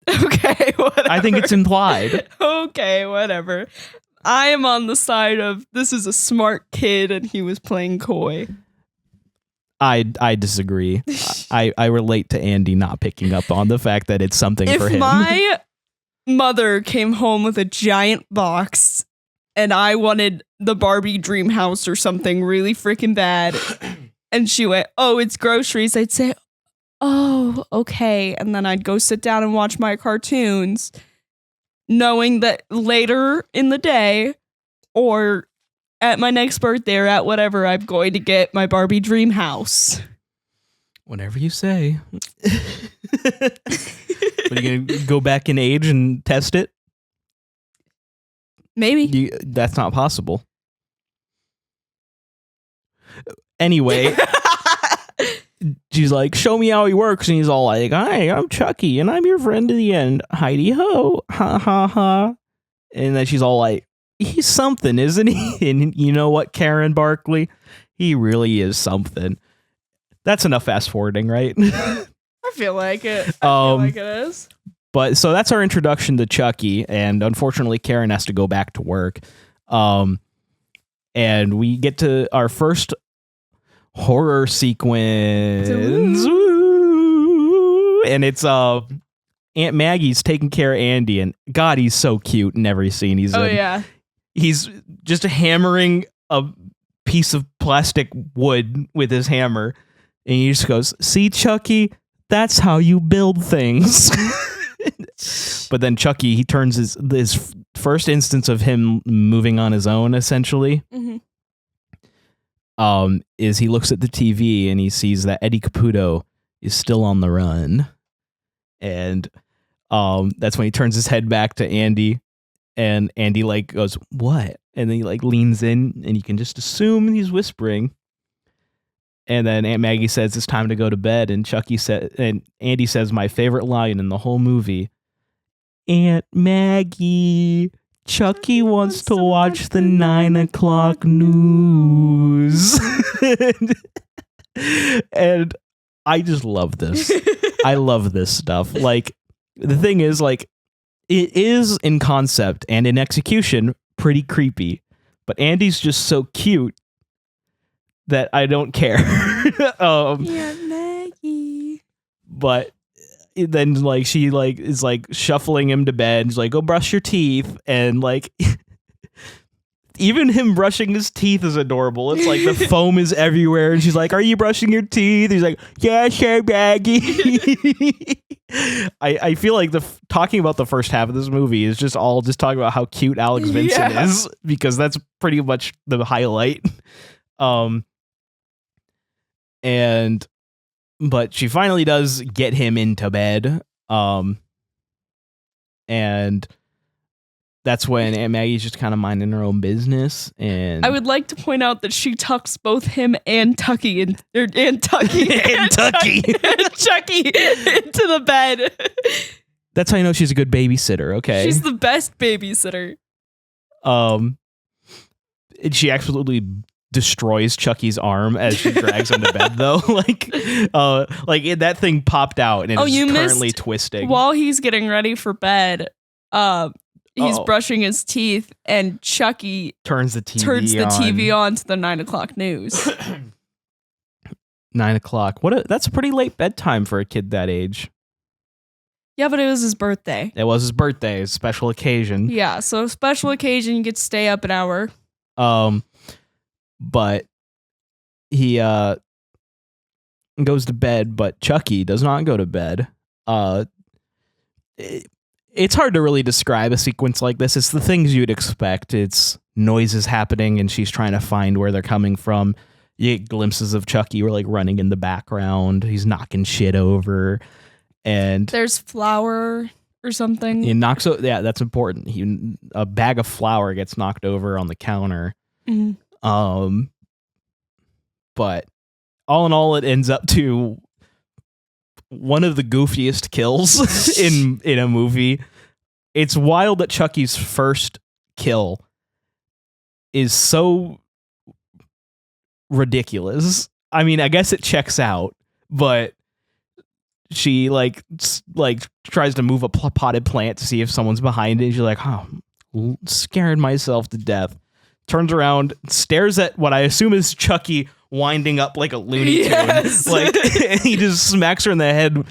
Okay, whatever. I think it's implied. Okay, whatever. I am on the side of this is a smart kid, and he was playing coy. I disagree. I relate to Andy not picking up on the fact that it's something for him. If my mother came home with a giant box and I wanted the Barbie dream house or something really freaking bad, and she went, oh, it's groceries, I'd say, oh, okay. And then I'd go sit down and watch my cartoons, knowing that later in the day or at my next birthday or at whatever, I'm going to get my Barbie dream house. Whatever you say. But are you going to go back in age and test it? Maybe. That's not possible. Anyway, she's like, show me how he works. And he's all like, hi, I'm Chucky, and I'm your friend to the end. Heidi ho. Ha ha ha. And then she's all like, he's something, isn't he? And you know what, Karen Barclay? He really is something. That's enough fast forwarding, right? I feel like it. I feel like it is. But so that's our introduction to Chucky, and unfortunately Karen has to go back to work. And we get to our first horror sequence. And it's Aunt Maggie's taking care of Andy, and God, he's so cute in every scene he's in. Yeah. He's just hammering a piece of plastic wood with his hammer, and he just goes, "See, Chucky, that's how you build things." But then Chucky, he turns his first instance of him moving on his own, essentially, is he looks at the TV and he sees that Eddie Caputo is still on the run. And that's when he turns his head back to Andy, and Andy like goes, "What?" And then he like leans in, and you can just assume he's whispering. And then Aunt Maggie says it's time to go to bed, and Andy says my favorite line in the whole movie, "Aunt Maggie, Chucky wants to watch the 9 o'clock news." And I just love this. I love this stuff. Like, the thing is, like, it is in concept and in execution pretty creepy, but Andy's just so cute that I don't care. Yeah, Maggie. But then, like, she like is like shuffling him to bed. She's like, "Go brush your teeth," and like. Even him brushing his teeth is adorable. It's like the foam is everywhere, and she's like, "Are you brushing your teeth?" He's like, "Yeah, sure, Maggie." I feel like talking about the first half of this movie is just talking about how cute Alex Vincent is, because that's pretty much the highlight. But she finally does get him into bed, and that's when Aunt Maggie's just kind of minding her own business. And I would like to point out that she tucks both him and Chucky into the bed. That's how you know she's a good babysitter. Okay, she's the best babysitter. And she absolutely destroys Chucky's arm as she drags him to bed, though. That thing popped out and it's currently twisting while he's getting ready for bed. He's brushing his teeth, and Chucky turns the TV on to the 9 o'clock news. 9 o'clock. That's a pretty late bedtime for a kid that age. Yeah, but it was his birthday. It was his birthday, a special occasion. Yeah, so special occasion, you get to stay up an hour. But he goes to bed, but Chucky does not go to bed. It's hard to really describe a sequence like this. It's the things you'd expect. It's noises happening, and she's trying to find where they're coming from. You get glimpses of Chucky like running in the background. He's knocking shit over, and there's flour or something. He knocks. Yeah, that's important. A bag of flour gets knocked over on the counter. Mm-hmm. But all in all, it ends up to one of the goofiest kills in a movie. It's wild that Chucky's first kill is so ridiculous. I mean, I guess it checks out, but she like tries to move a potted plant to see if someone's behind it. She's like, "Oh, scared myself to death." Turns around, stares at what I assume is Chucky winding up like a Looney Tune. Yes. Like, he just smacks her in the head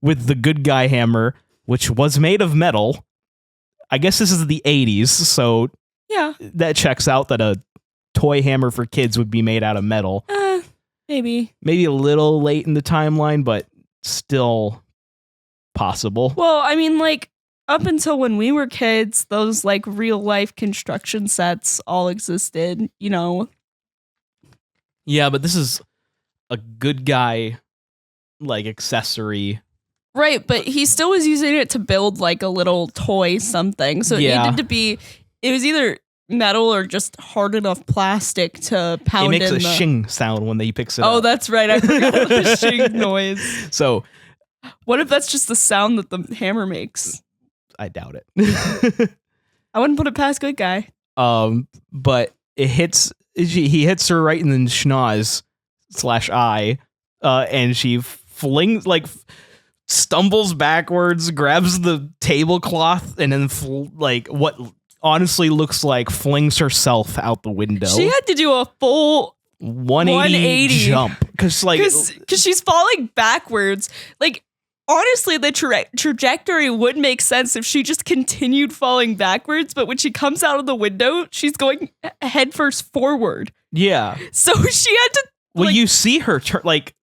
with the good guy hammer, which was made of metal. I guess this is the 80s, so yeah, that checks out that a toy hammer for kids would be made out of metal. Maybe a little late in the timeline, but still possible. Well, I mean, like, up until when we were kids, those like real life construction sets all existed, you know. Yeah, but this is a good guy like accessory. Right, but he still was using it to build like a little toy something. So it needed to be, it was either metal or just hard enough plastic to pound in. It makes a shing sound when he picks it up. Oh, that's right. I forgot the shing noise. So what if that's just the sound that the hammer makes? I doubt it. I wouldn't put it past good guy. But he hits her right in the schnoz /eye. and she stumbles backwards, grabs the tablecloth, and then what honestly looks like flings herself out the window. She had to do a full 180 jump because she's falling backwards. Like, honestly, the trajectory would make sense if she just continued falling backwards, but when she comes out of the window, she's going headfirst forward. Yeah. So she had to you see her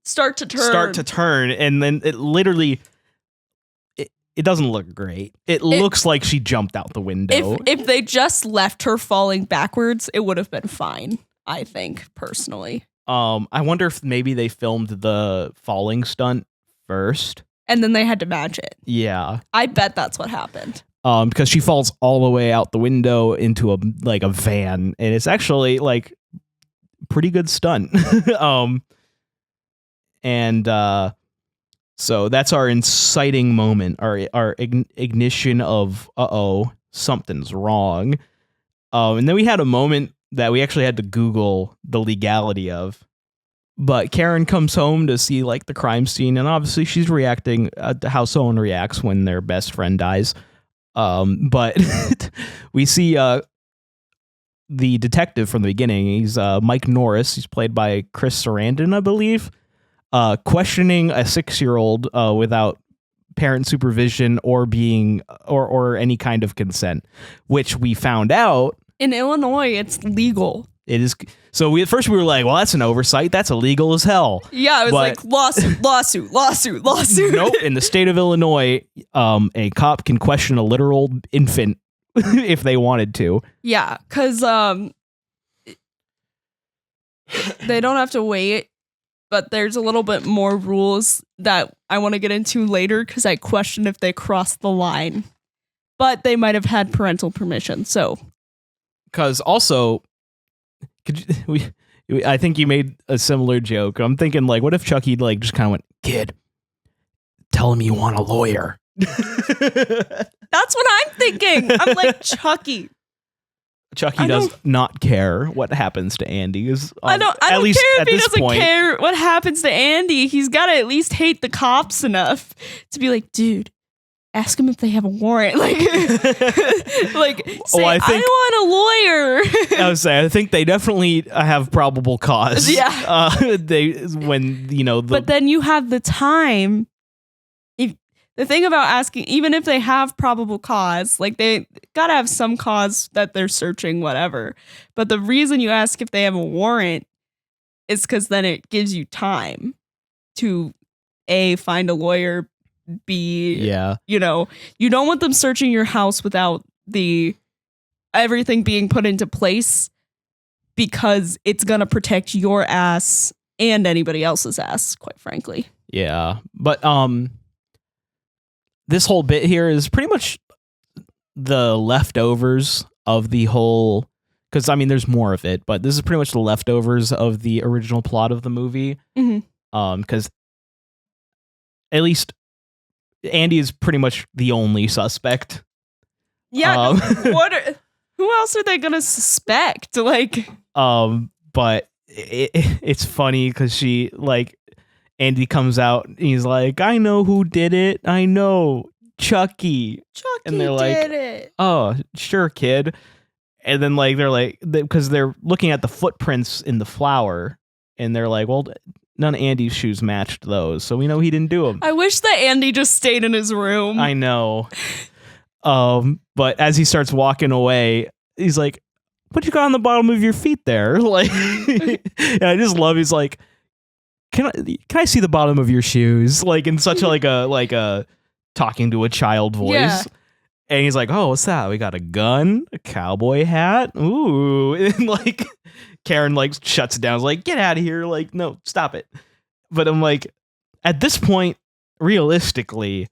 start to turn, and then it literally it doesn't look great. It looks like she jumped out the window. If they just left her falling backwards, it would have been fine, I think, personally. I wonder if maybe they filmed the falling stunt first. And then they had to match it. Yeah. I bet that's what happened. Because she falls all the way out the window into a van, and it's actually pretty good stunt. So that's our inciting moment, our ignition of something's wrong. And then we had a moment that we actually had to Google the legality of. But Karen comes home to see the crime scene, and obviously she's reacting to how someone reacts when their best friend dies. But we see the detective from the beginning. He's Mike Norris. He's played by Chris Sarandon, I believe, questioning a 6-year-old without parent supervision or being or any kind of consent, which we found out in Illinois it's legal. It is. So at first we were like, well, that's an oversight. That's illegal as hell. Yeah, it was lawsuit. Nope. In the state of Illinois, a cop can question a literal infant if they wanted to. Yeah, because they don't have to wait, but there's a little bit more rules that I want to get into later because I question if they crossed the line. But they might have had parental permission, so. Because also... I think you made a similar joke. I'm thinking, what if Chucky just kind of went, kid, tell him you want a lawyer. That's what I'm thinking. I'm like, Chucky does not care what happens to Andy. I don't care if he doesn't care what happens to Andy. He's got to at least hate the cops enough to be like, dude, ask him if they have a warrant. I want a lawyer. I think they definitely have probable cause. Yeah. But then you have the time. If the thing about asking, even if they have probable cause, they gotta have some cause that they're searching, whatever. But the reason you ask if they have a warrant is because then it gives you time to find a lawyer. You don't want them searching your house without everything being put into place, because it's gonna protect your ass and anybody else's ass, quite frankly. Yeah, but this whole bit here is pretty much the leftovers of the whole, because there's more of it, but this is pretty much the leftovers of the original plot of the movie. Because at least Andy is pretty much the only suspect. Yeah. Who else are they gonna suspect? But it's funny because she Andy comes out and he's like, I know who did it. I know, Chucky. And they're did it. Oh, sure, kid. And then because they're looking at the footprints in the flour, and they're like, well, none of Andy's shoes matched those, so we know he didn't do them. I wish that Andy just stayed in his room. I know. But as he starts walking away, he's like, what you got on the bottom of your feet there? And I just love, he's like, can I see the bottom of your shoes? In such a talking to a child voice. Yeah. And he's like, oh, what's that? We got a gun, a cowboy hat. Ooh. And Karen shuts it down. Is like, get out of here. No, stop it. But I'm like, at this point, realistically,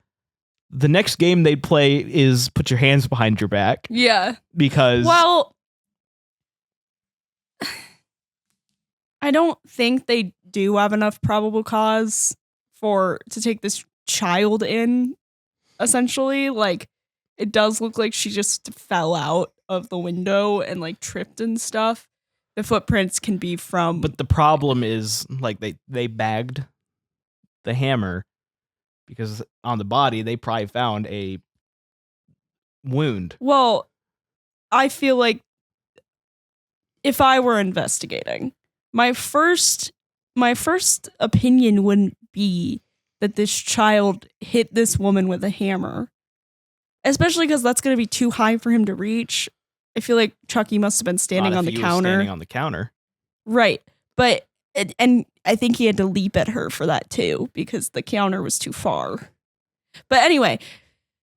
the next game they'd play is put your hands behind your back. Yeah. Because I don't think they do have enough probable cause to take this child in, essentially. It does look like she just fell out of the window and tripped and stuff. The footprints can be from... But the problem is, they bagged the hammer, because on the body they probably found a wound. Well, I feel like if I were investigating, my first opinion wouldn't be that this child hit this woman with a hammer, especially because that's going to be too high for him to reach. I feel like Chucky must have been standing on the counter. Standing on the counter. Right. But, and I think he had to leap at her for that too, because the counter was too far. But anyway,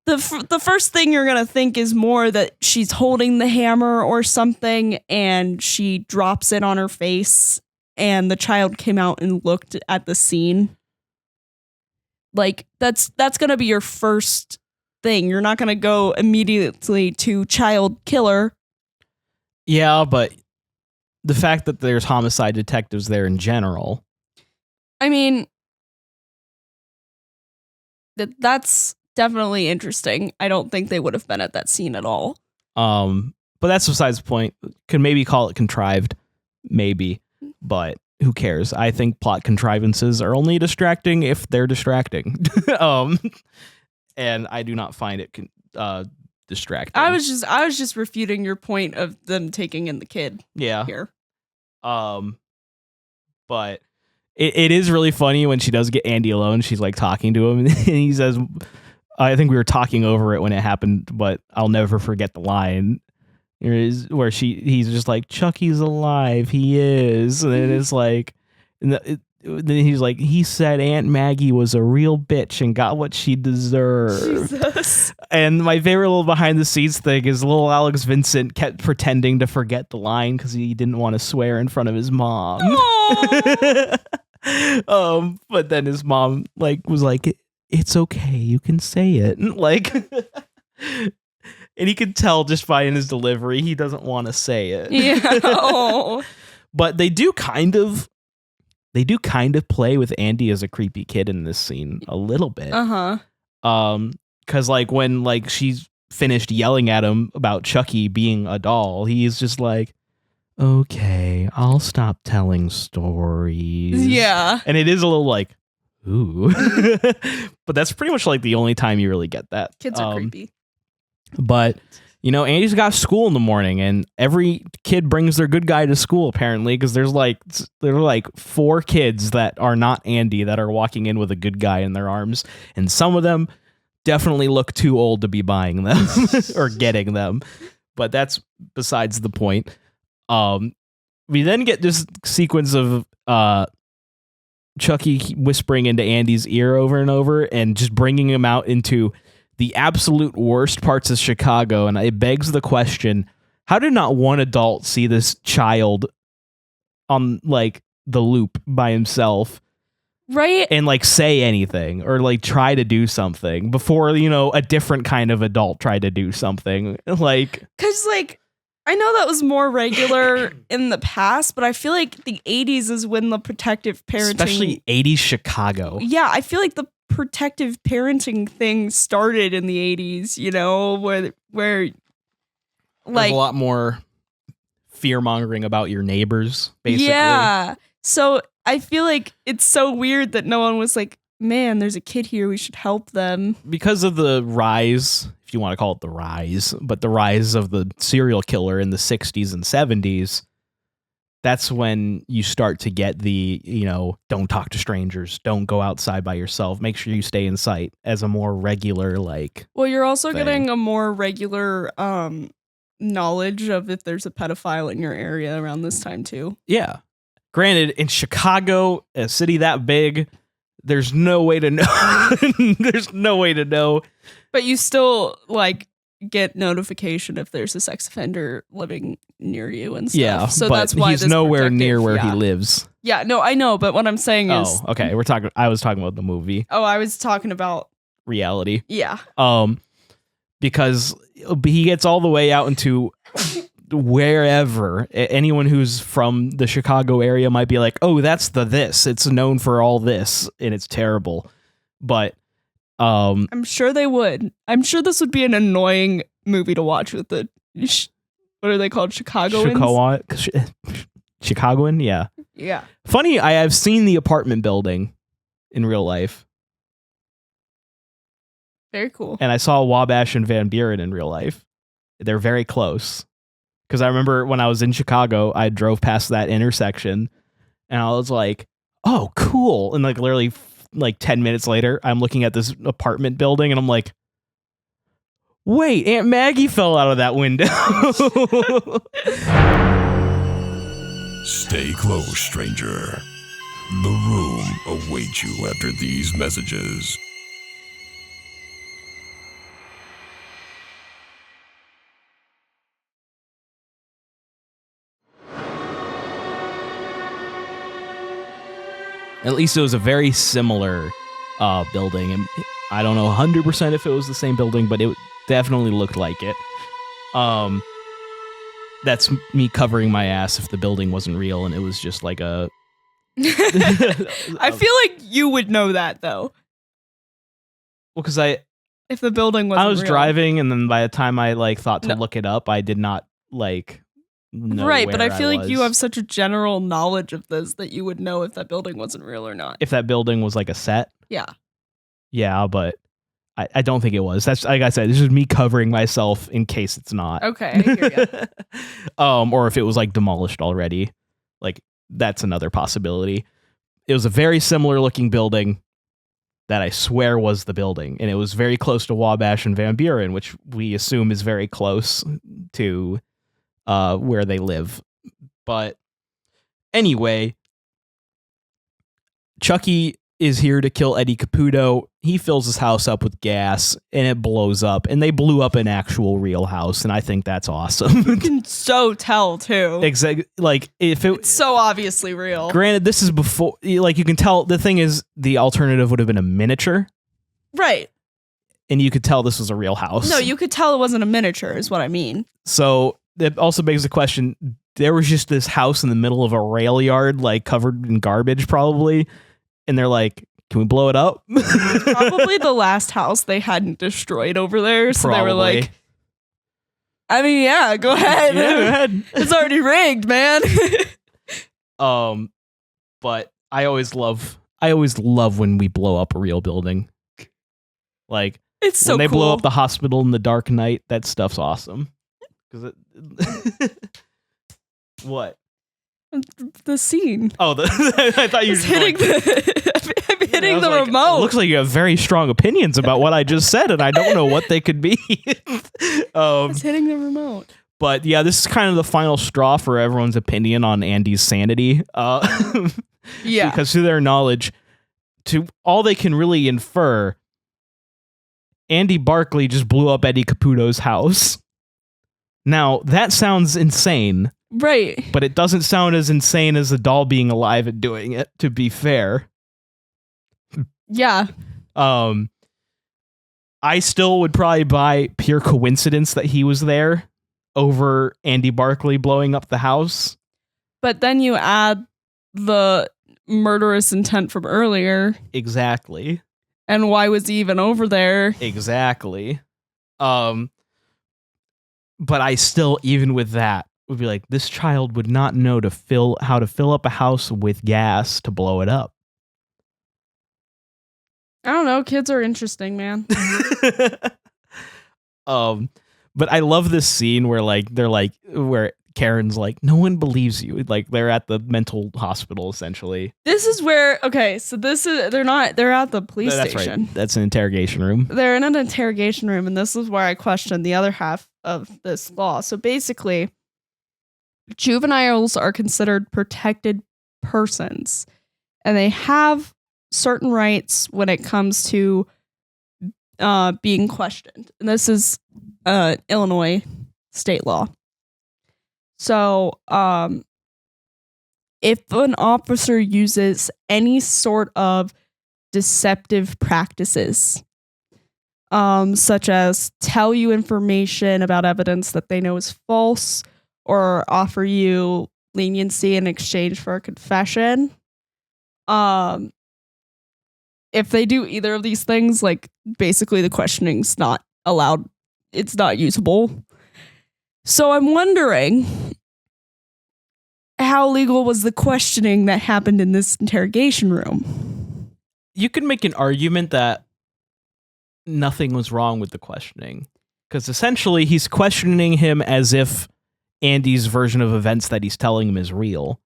the first thing you're going to think is more that she's holding the hammer or something, and she drops it on her face, and the child came out and looked at the scene. Like, that's going to be your first thing. You're not going to go immediately to child killer. Yeah, but the fact that there's homicide detectives there in general. I mean, that's definitely interesting. I don't think they would have been at that scene at all. But that's besides the point. Could maybe call it contrived, maybe, but who cares? I think plot contrivances are only distracting if they're distracting. And I do not find it distracting. I was just refuting your point of them taking in the kid. Yeah. Here. But it is really funny when she does get Andy alone. She's like talking to him, and he says, I think we were talking over it when it happened, but I'll never forget the line where he's just like, Chucky's alive. He is. And then it's like, then he's like, he said Aunt Maggie was a real bitch and got what she deserved. Jesus. And my favorite little behind the scenes thing is little Alex Vincent kept pretending to forget the line because he didn't want to swear in front of his mom. But then his mom was like, it's okay, you can say it. And he could tell just by in his delivery he doesn't want to say it. Yeah. Oh. But they do kind of play with Andy as a creepy kid in this scene a little bit. Because when she's finished yelling at him about Chucky being a doll, he's just like, okay, I'll stop telling stories. Yeah. And it is a little like, ooh. But that's pretty much like the only time you really get that. Kids are creepy. But Andy's got school in the morning, and every kid brings their good guy to school apparently, because there's like 4 kids that are not Andy that are walking in with a good guy in their arms, and some of them definitely look too old to be buying them or getting them. But that's besides the point. We then get this sequence of Chucky whispering into Andy's ear over and over, and just bringing him out into the absolute worst parts of Chicago. And it begs the question, how did not one adult see this child on the loop by himself, right? And say anything or try to do something before a different kind of adult tried to do something? Because I know that was more regular in the past, but I feel like the 80s is when the protective parenting, especially 80s Chicago. Yeah, I feel like the protective parenting thing started in the 80s, where there's a lot more fear mongering about your neighbors, basically. Yeah. So I feel like it's so weird that no one was like, man, there's a kid here, we should help them. Because of the rise, if you want to call it the rise, but the rise of the serial killer in the 60s and 70s, that's when you start to get the, don't talk to strangers, don't go outside by yourself, make sure you stay in sight as a more regular, Well, you're also thing. Getting a more regular knowledge of if there's a pedophile in your area around this time too. Yeah. Granted, in Chicago, a city that big, there's no way to know. There's no way to know. But you still get notification if there's a sex offender living near you and stuff. Yeah, so but that's why he's nowhere near where he lives. Yeah, no, I know, but what I'm saying is, okay, I was talking about the movie. Oh, I was talking about reality. Yeah. Because he gets all the way out into wherever. Anyone who's from the Chicago area might be like, "Oh, that's this. It's known for all this, and it's terrible." But I'm sure they would. I'm sure this would be an annoying movie to watch with the what are they called? Chicagoans? Chicagoan, yeah. Yeah. Funny, I have seen the apartment building. in real life. Very cool. And I saw Wabash and Van Buren in real life. They're very close. Because I remember when I was in Chicago, I drove past that intersection and I was like, oh, cool. And like literally like 10 minutes later, I'm looking at this apartment building and I'm like, wait, Aunt Maggie fell out of that window. Stay close, stranger. The room awaits you after these messages. At least it was a very similar building. And I don't know 100% if it was the same building, but it definitely looked like it. That's me covering my ass if the building wasn't real and it was just like a... I feel like you would know that, though. Well, because if the building wasn't I was real. driving, and then by the time I like thought to look it up, I did not like know right, but I feel like was. you have such a general knowledge of this that you would know if that building wasn't real or not. If that building was like a set. Yeah, but I don't think it was. That's like I said, this is me covering myself in case it's not. Okay, I hear ya. Or if it was like demolished already, like that's another possibility. It was a very similar looking building that I swear was the building, and it was very close to Wabash and Van Buren, which we assume is very close to where they live. But anyway, Chucky is here to kill Eddie Caputo. He fills his house up with gas and it blows up, and they blew up an actual real house, and I think that's awesome. You can so tell too. Exactly. Like if it's so obviously real. Granted, this is before, like you can tell, the thing is the alternative would have been a miniature. Right. And you could tell this was a real house. No, you could tell it wasn't a miniature is what I mean. So it also begs the question, there was just this house in the middle of a rail yard, like covered in garbage probably. And they're like, can we blow it up? Probably the last house they hadn't destroyed over there. So they were like, I mean, yeah, go ahead. Yeah, go ahead. It's already rigged, man. But I always love when we blow up a real building. Like, it's so when they cool. blow up the hospital in the Dark Knight, that stuff's awesome. What? The scene. Oh, I thought you were hitting I'm hitting the remote. It looks like you have very strong opinions about what I just said, and I don't know what they could be. It's hitting the remote. But yeah, this is kind of the final straw for everyone's opinion on Andy's sanity. Yeah. Because to their knowledge, to all they can really infer, Andy Barclay just blew up Eddie Caputo's house. Now, that sounds insane. Right. But it doesn't sound as insane as the doll being alive and doing it, to be fair. Yeah. I still would probably buy pure coincidence that he was there over Andy Barclay blowing up the house. But then you add the murderous intent from earlier. Exactly. And why was he even over there? Exactly. But I still, even with that, would be like, this child would not know how to fill up a house with gas to blow it up. I don't know. Kids are interesting, man. But I love this scene where where Karen's like, no one believes you. Like they're at the mental hospital essentially. This is where they're at the police station. Right. That's an interrogation room. They're in an interrogation room, and this is where I question the other half of this law. So basically, juveniles are considered protected persons, and they have certain rights when it comes to being questioned. And this is Illinois state law. So if an officer uses any sort of deceptive practices, such as tell you information about evidence that they know is false, or offer you leniency in exchange for a confession, if they do either of these things, like basically the questioning's not allowed, it's not usable. So I'm wondering, how legal was the questioning that happened in this interrogation room? you could make an argument that nothing was wrong with the questioning, because essentially he's questioning him as if Andy's version of events that he's telling him is real.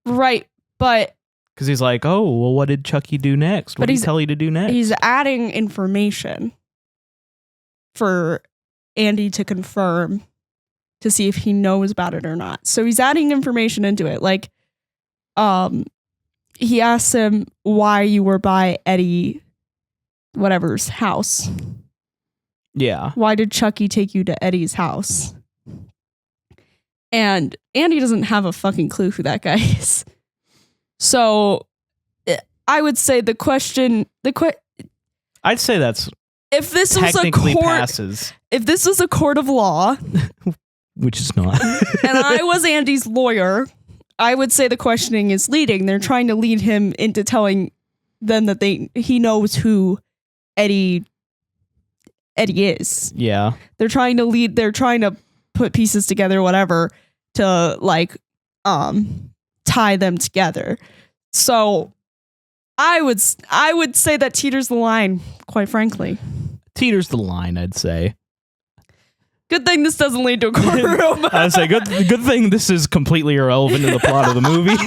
Right, but... Because he's like, oh, well, what did Chucky do next? What did he tell you to do next? He's adding information for Andy to confirm, to see if he knows about it or not. So he's adding information into it. Like, he asks him why you were by Eddie whatever's house. Yeah. Why did Chucky take you to Eddie's house? And Andy doesn't have a fucking clue who that guy is. So I would say the question, I'd say that's if this was a court, passes. If this was a court of law, which is not, and I was Andy's lawyer, I would say the questioning is leading. They're trying to lead him into telling them that he knows who Eddie is. Yeah. They're trying to put pieces together, whatever, to like tie them together. So I would say that teeters the line, quite frankly. Teeters the line, I'd say. Good thing this doesn't lead to a courtroom. I'd say good thing this is completely irrelevant to the plot of the movie.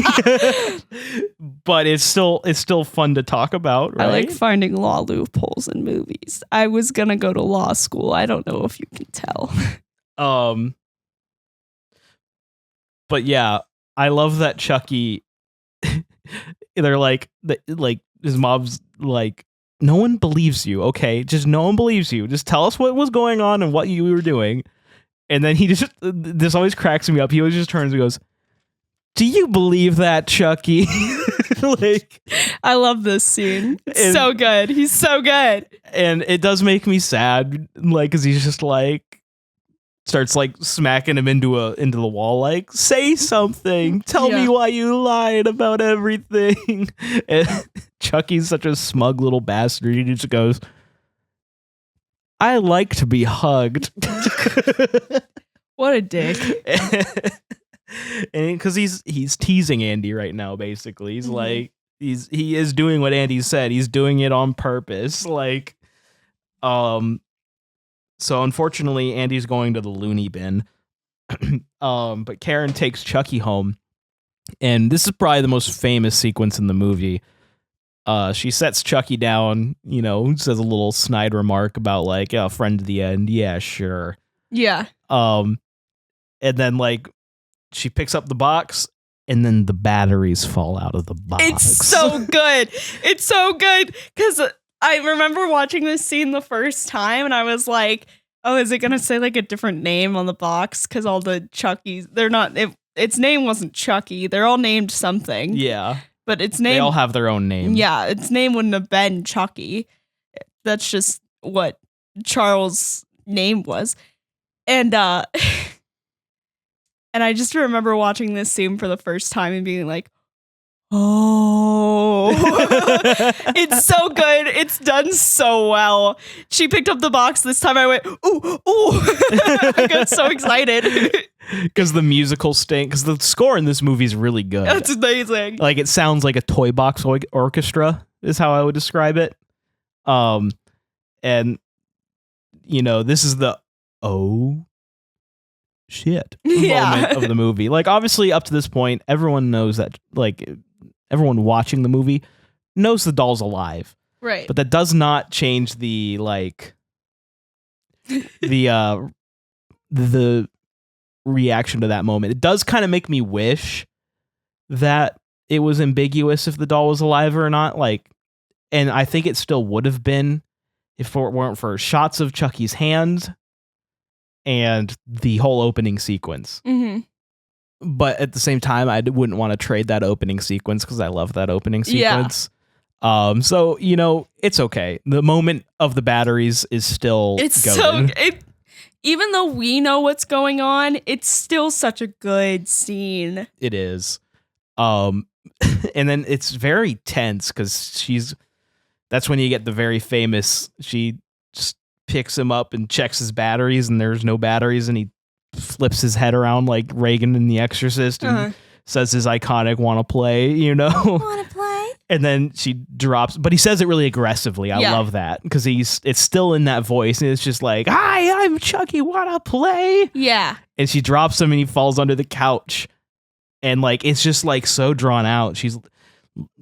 But it's still fun to talk about, right? I like finding law loopholes in movies. I was gonna go to law school. I don't know if you can tell. But yeah, I love that Chucky. They're like his mom's like, no one believes you. Okay, just no one believes you. Just tell us what was going on and what you were doing. And then this always cracks me up. He always just turns and goes, "Do you believe that, Chucky?" Like, I love this scene. It's so good. He's so good. And it does make me sad, like, because he's just like starts like smacking him into the wall, like, say something, tell me why you lied about everything. And Chucky's such a smug little bastard. He just goes, "I like to be hugged." What a dick. And because he's teasing Andy right now, basically. He's like, he is doing what Andy said. He's doing it on purpose. Like, so unfortunately, Andy's going to the loony bin. But Karen takes Chucky home, and this is probably the most famous sequence in the movie. She sets Chucky down, says a little snide remark about like, "Yeah, friend to the end." Yeah, sure. Yeah. And then like she picks up the box, and then the batteries fall out of the box. It's so good. It's so good because I remember watching this scene the first time, and I was like, "Oh, is it gonna say like a different name on the box?" Because all the Chuckies, they're not. Its name wasn't Chucky. They're all named something. Yeah, but its name. They all have their own name. Yeah, its name wouldn't have been Chucky. That's just what Charles' name was, and and I just remember watching this scene for the first time and being like, "Oh, it's so good. It's done so well." She picked up the box this time. I went, "Ooh, ooh." I got so excited. Because the musical because the score in this movie is really good. That's amazing. Like, it sounds like a toy box orchestra is how I would describe it. And this is the shit moment of the movie. Like, obviously up to this point, everyone knows that, like, everyone watching the movie knows the doll's alive. Right. But that does not change the, like, the reaction to that moment. It does kind of make me wish that it was ambiguous if the doll was alive or not. Like, and I think it still would have been if it weren't for shots of Chucky's hand and the whole opening sequence. Mm-hmm. But at the same time, I wouldn't want to trade that opening sequence because I love that opening sequence. Yeah. So, it's okay. The moment of the batteries is still even though we know what's going on, it's still such a good scene. It is. And then it's very tense because that's when you get the very famous, she just picks him up and checks his batteries, and there's no batteries, and he flips his head around like Reagan in The Exorcist and says his iconic "wanna play," Wanna play? And then she drops, but he says it really aggressively. I love that because it's still in that voice, and it's just like, "Hi, I'm Chucky. Wanna play?" Yeah. And she drops him, and he falls under the couch, and like it's just like so drawn out. She's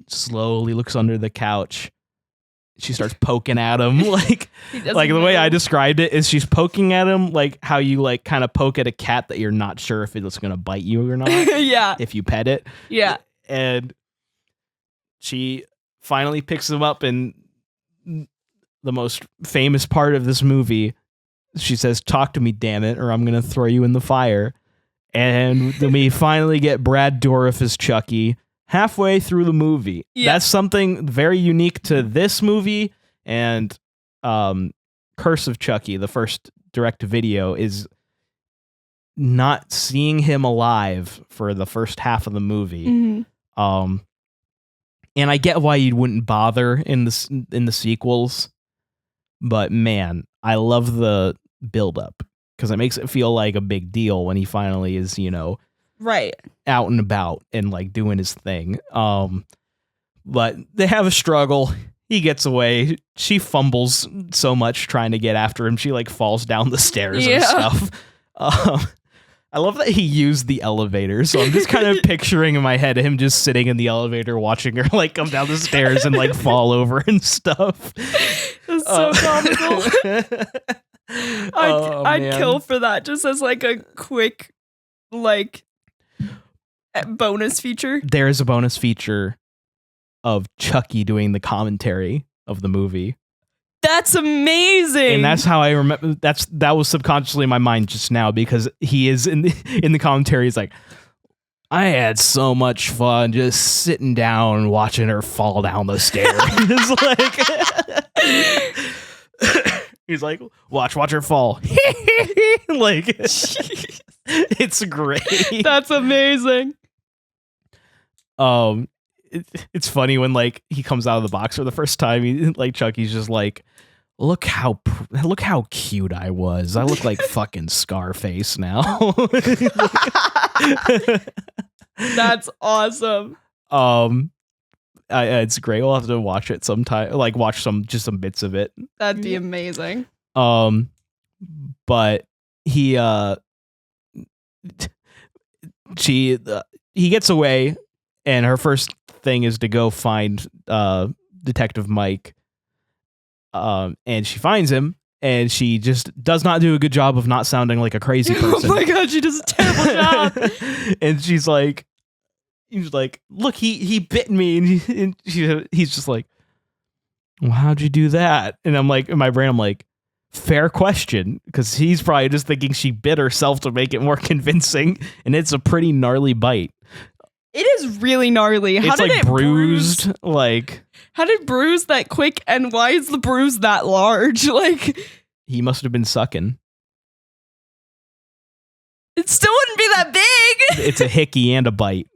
slowly looks under the couch. She starts poking at him, like the way I described it is she's poking at him like how you like kind of poke at a cat that you're not sure if it's gonna bite you or not. Yeah. If you pet it. Yeah. And she finally picks him up, and the most famous part of this movie, she says, "Talk to me, damn it, or I'm going to throw you in the fire." And then we finally get Brad Dourif as Chucky halfway through the movie. Yeah. That's something very unique to this movie, and Curse of Chucky, the first direct-to-video, is not seeing him alive for the first half of the movie. Mm-hmm. And I get why you wouldn't bother in the sequels, but man, I love the build-up because it makes it feel like a big deal when he finally is, right, out and about and like doing his thing. But they have a struggle. He gets away. She fumbles so much trying to get after him. She like falls down the stairs and stuff. I love that he used the elevator, so I'm just kind of picturing in my head him just sitting in the elevator watching her like come down the stairs and like fall over and stuff. That's so comical. I'd kill for that just as like a quick like bonus feature. There is a bonus feature of Chucky doing the commentary of the movie. That's amazing. And that's how I remember. That was subconsciously in my mind just now because he is in the commentary. He's like, "I had so much fun just sitting down watching her fall down the stairs." He's like, watch her fall. Like, it's great. That's amazing. It's funny when like he comes out of the box for the first time. Chucky's just like, look how cute I was. I look like fucking Scarface now. That's awesome. It's great. We'll have to watch it sometime. Like watch some bits of it. That'd be amazing. But he gets away, and her first thing is to go find Detective Mike. And she finds him, and she just does not do a good job of not sounding like a crazy person. Oh my god, she does a terrible job. And he's like, look, he bit me, and he's just like, well, how'd you do that? And I'm like, in my brain, I'm like, fair question, because he's probably just thinking she bit herself to make it more convincing, and it's a pretty gnarly bite. It is really gnarly. How did it bruised? Like, how did it bruise that quick? And why is the bruise that large? Like, he must have been sucking. It still wouldn't be that big. It's a hickey and a bite.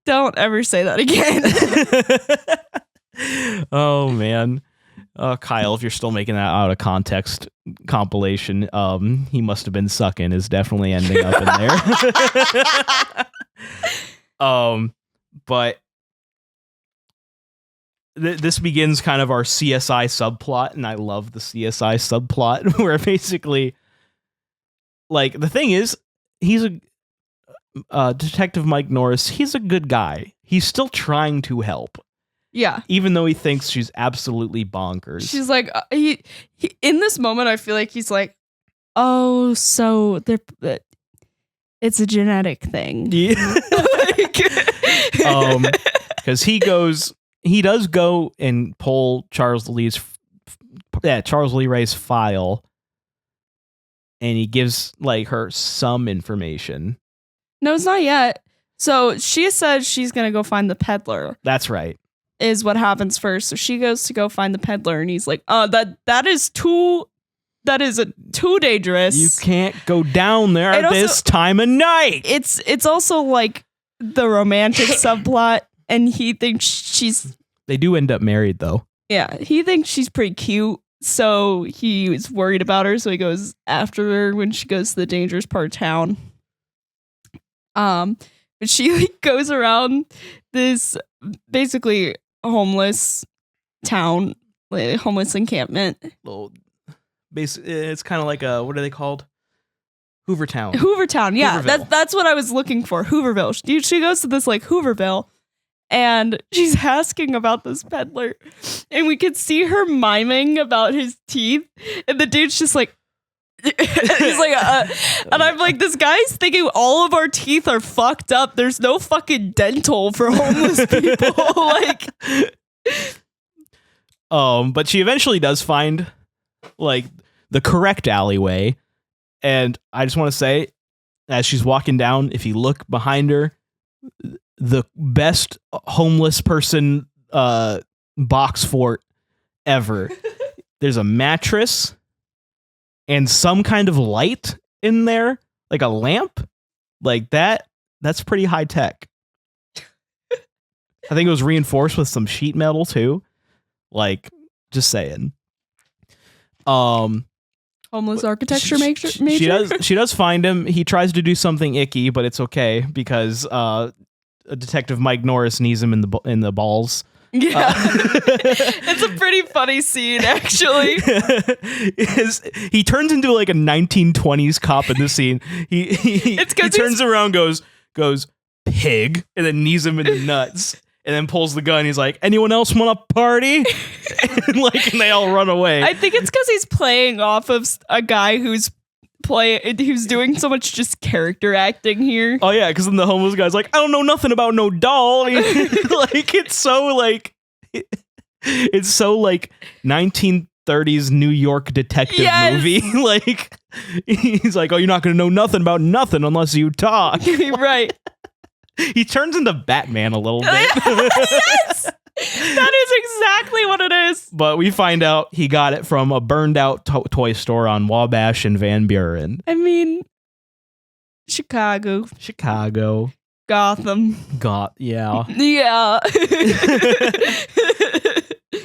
Don't ever say that again. Oh man, Kyle, if you're still making that out of context compilation, he must have been sucking is definitely ending up in there. But this begins kind of our CSI subplot, and I love the CSI subplot where basically, like, the thing is, he's a Detective Mike Norris. He's a good guy. He's still trying to help. Yeah. Even though he thinks she's absolutely bonkers. She's like, he in this moment, I feel like he's like, oh, so it's a genetic thing. Yeah. Because he does go and pull Charles Lee Ray's file, and he gives like her some information. No, it's not yet. So she says she's gonna go find the peddler. That's right. Is what happens first. So she goes to go find the peddler, and he's like, "Oh, that is too dangerous. You can't go down there at this time of night." It's also like the romantic subplot, and he thinks she's. They do end up married, though. Yeah, he thinks she's pretty cute, so he was worried about her. So he goes after her when she goes to the dangerous part of town. But But she like goes around this basically homeless town, like, homeless encampment. It's kind of like what are they called? Hoovertown. Yeah, Hooverville. that's what I was looking for. Hooverville. She goes to this like Hooverville, and she's asking about this peddler, and we could see her miming about his teeth, and the dude's just like. He's like, and I'm like, this guy's thinking all of our teeth are fucked up. There's no fucking dental for homeless people. Like, but she eventually does find like the correct alleyway, and I just want to say, as she's walking down, if you look behind her, the best homeless person box fort ever. There's a mattress. And some kind of light in there, like a lamp, like that's pretty high tech. I think it was reinforced with some sheet metal too. Like, just saying. Homeless architecture major? She does find him. He tries to do something icky, but it's okay because Detective Mike Norris knees him in the balls. Yeah, it's a pretty funny scene, actually. He turns into like a 1920s cop in this scene. He turns around, goes pig, and then knees him in the nuts, and then pulls the gun. He's like, "Anyone else want a party?" and they all run away. I think it's because he's playing off of a guy who's doing so much just character acting here. Oh yeah, because then the homeless guy's like, I don't know nothing about no doll. Like it's so like 1930s New York detective movie. Like he's like, oh, you're not gonna know nothing about nothing unless you talk. Right. He turns into Batman a little bit. Yes. That is exactly what it is. But we find out he got it from a burned out toy store on Wabash and Van Buren. I mean, Chicago. Gotham. Yeah. Yeah.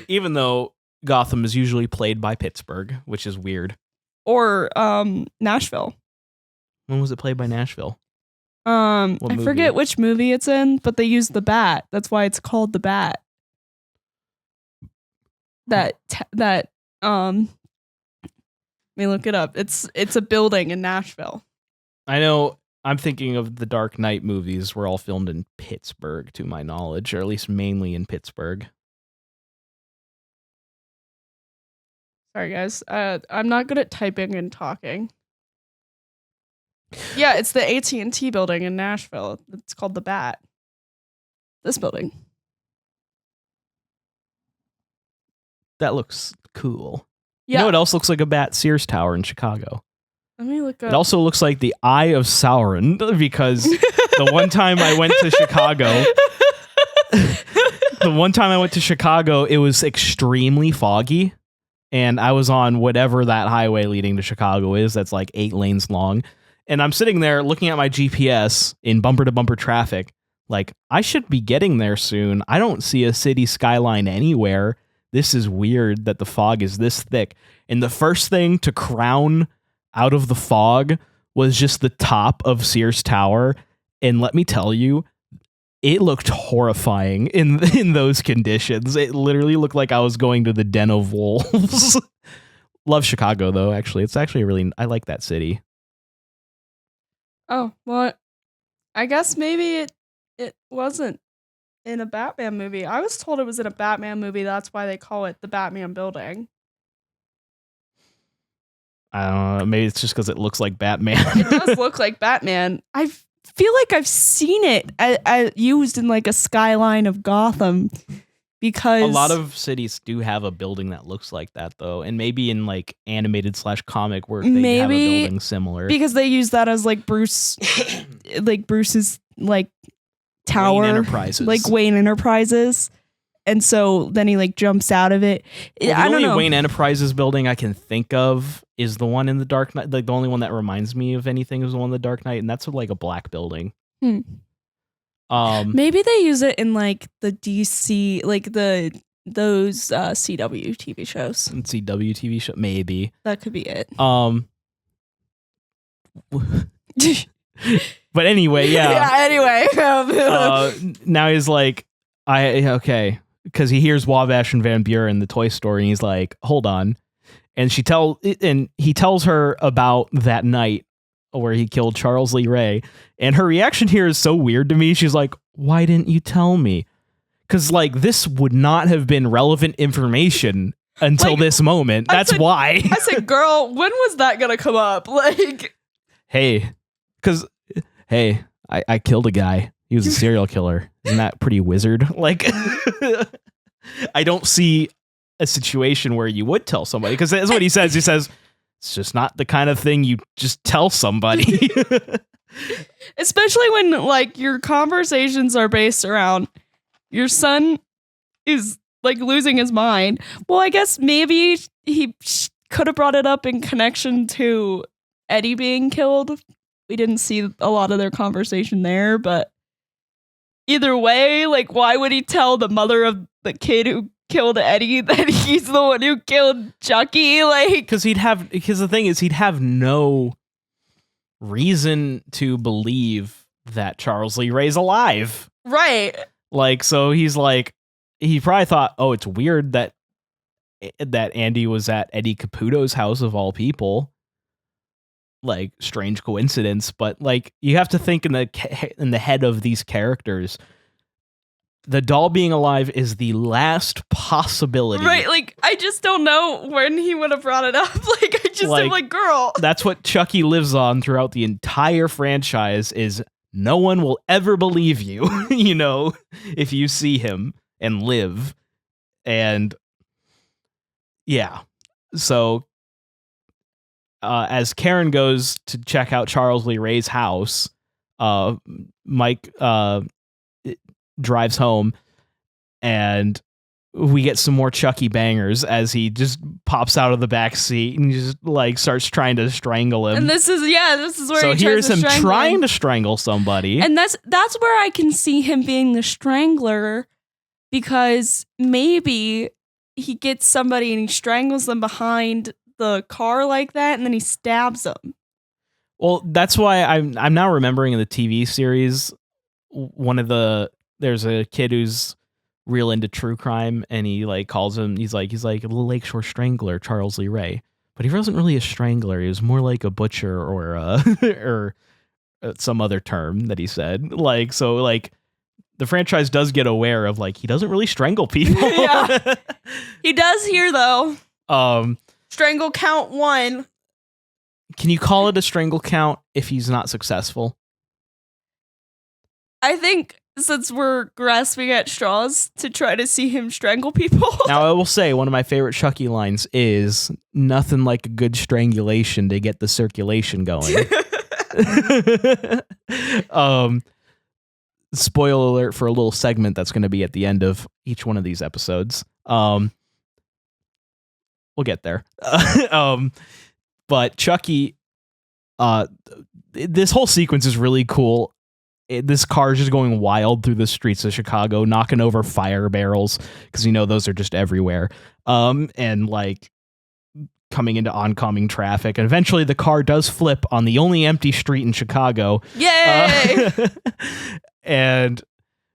Even though Gotham is usually played by Pittsburgh, which is weird. Or Nashville. When was it played by Nashville? I forget which movie it's in, but they use the bat. That's why it's called the Bat. Let me look it up. It's a building in Nashville. I know. I'm thinking of the Dark Knight movies were all filmed in Pittsburgh, to my knowledge, or at least mainly in Pittsburgh. Sorry, guys. I'm not good at typing and talking. Yeah, it's the AT&T building in Nashville. It's called the Bat. This building. That looks cool. Yeah. You know what else looks like a bat? Sears Tower in Chicago. Let me look up. It also looks like the Eye of Sauron because the one time I went to Chicago, it was extremely foggy, and I was on whatever that highway leading to Chicago is. That's like 8 lanes long, and I'm sitting there looking at my GPS in bumper to bumper traffic. Like, I should be getting there soon. I don't see a city skyline anywhere. This is weird that the fog is this thick. And the first thing to crown out of the fog was just the top of Sears Tower. And let me tell you, it looked horrifying in those conditions. It literally looked like I was going to the den of wolves. Love Chicago, though, actually. It's actually I like that city. Oh, well, I guess maybe it wasn't in a Batman movie. I was told it was in a Batman movie. That's why they call it the Batman building. I don't know. Maybe it's just because it looks like Batman. It does look like Batman. I feel like I've seen it I used in like a skyline of Gotham because a lot of cities do have a building that looks like that, though. And maybe in like animated / comic work, they have a building similar. Because they use that as like Bruce's like tower, Wayne Enterprises, and so then he like jumps out of it. Well, the only Wayne Enterprises building I can think of is the one in the Dark Knight. Like the only one that reminds me of anything is the one in the Dark Knight, and that's like a black building. Maybe they use it in like the DC, like those CW TV shows. CW TV show, maybe that could be it. But anyway, Yeah, anyway. Now he's like, okay. Because he hears Wabash and Van Buren in the toy store, and he's like, hold on. And he tells her about that night where he killed Charles Lee Ray. And her reaction here is so weird to me. She's like, why didn't you tell me? Because, like, this would not have been relevant information until this moment. That's why. I said, girl, when was that going to come up? Like, hey, I killed a guy. He was a serial killer. Isn't that pretty wizard? Like, I don't see a situation where you would tell somebody, because that's what he says. He says, it's just not the kind of thing you just tell somebody. Especially when, like, your conversations are based around your son is, like, losing his mind. Well, I guess maybe he could have brought it up in connection to Eddie being killed. We didn't see a lot of their conversation there, but either way, like, why would he tell the mother of the kid who killed Eddie that he's the one who killed Chucky? Like, because the thing is, he'd have no reason to believe that Charles Lee Ray's alive. Right. Like, so he's like, he probably thought, oh, it's weird that Andy was at Eddie Caputo's house of all people. Like, strange coincidence, but, like, you have to think in the head of these characters. The doll being alive is the last possibility. Right, like, I just don't know when he would have brought it up. Like, I just am like, girl. That's what Chucky lives on throughout the entire franchise, is no one will ever believe you, you know, if you see him and live. And yeah, so as Karen goes to check out Charles Lee Ray's house, Mike drives home, and we get some more Chucky bangers as he just pops out of the back seat and just, like, starts trying to strangle him. And this is where so he here's him trying to strangle somebody. And that's where I can see him being the strangler, because maybe he gets somebody and he strangles them behind the car like that, and then he stabs them. Well, that's why I'm now remembering in the TV series, there's a kid who's real into true crime, and he, like, calls him, he's like a little Lakeshore Strangler, Charles Lee Ray. But he wasn't really a strangler. He was more like a butcher or or some other term that he said. Like, so, like, the franchise does get aware of, like, he doesn't really strangle people. Yeah. He does here, though. Strangle count 1. Can you call it a strangle count if he's not successful? I think, since we're grasping at straws to try to see him strangle people. Now, I will say, one of my favorite Chucky lines is, nothing like a good strangulation to get the circulation going. Spoiler alert for a little segment that's going to be at the end of each one of these episodes. We'll get there. But Chucky, this whole sequence is really cool. This car is just going wild through the streets of Chicago, knocking over fire barrels, because, you know, those are just everywhere. And, like, coming into oncoming traffic. And eventually the car does flip on the only empty street in Chicago. Yay! And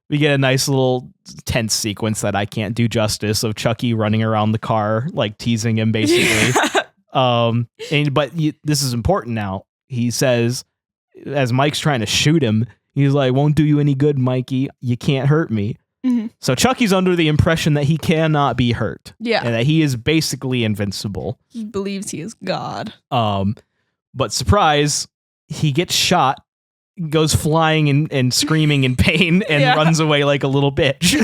we get a nice little tense sequence that I can't do justice of Chucky running around the car, like, teasing him, basically. This is important now. He says, as Mike's trying to shoot him, he's like, won't do you any good, Mikey. You can't hurt me. Mm-hmm. So Chucky's under the impression that he cannot be hurt. Yeah. And that he is basically invincible. He believes he is God. But surprise, he gets shot, goes flying and screaming in pain, and runs away like a little bitch.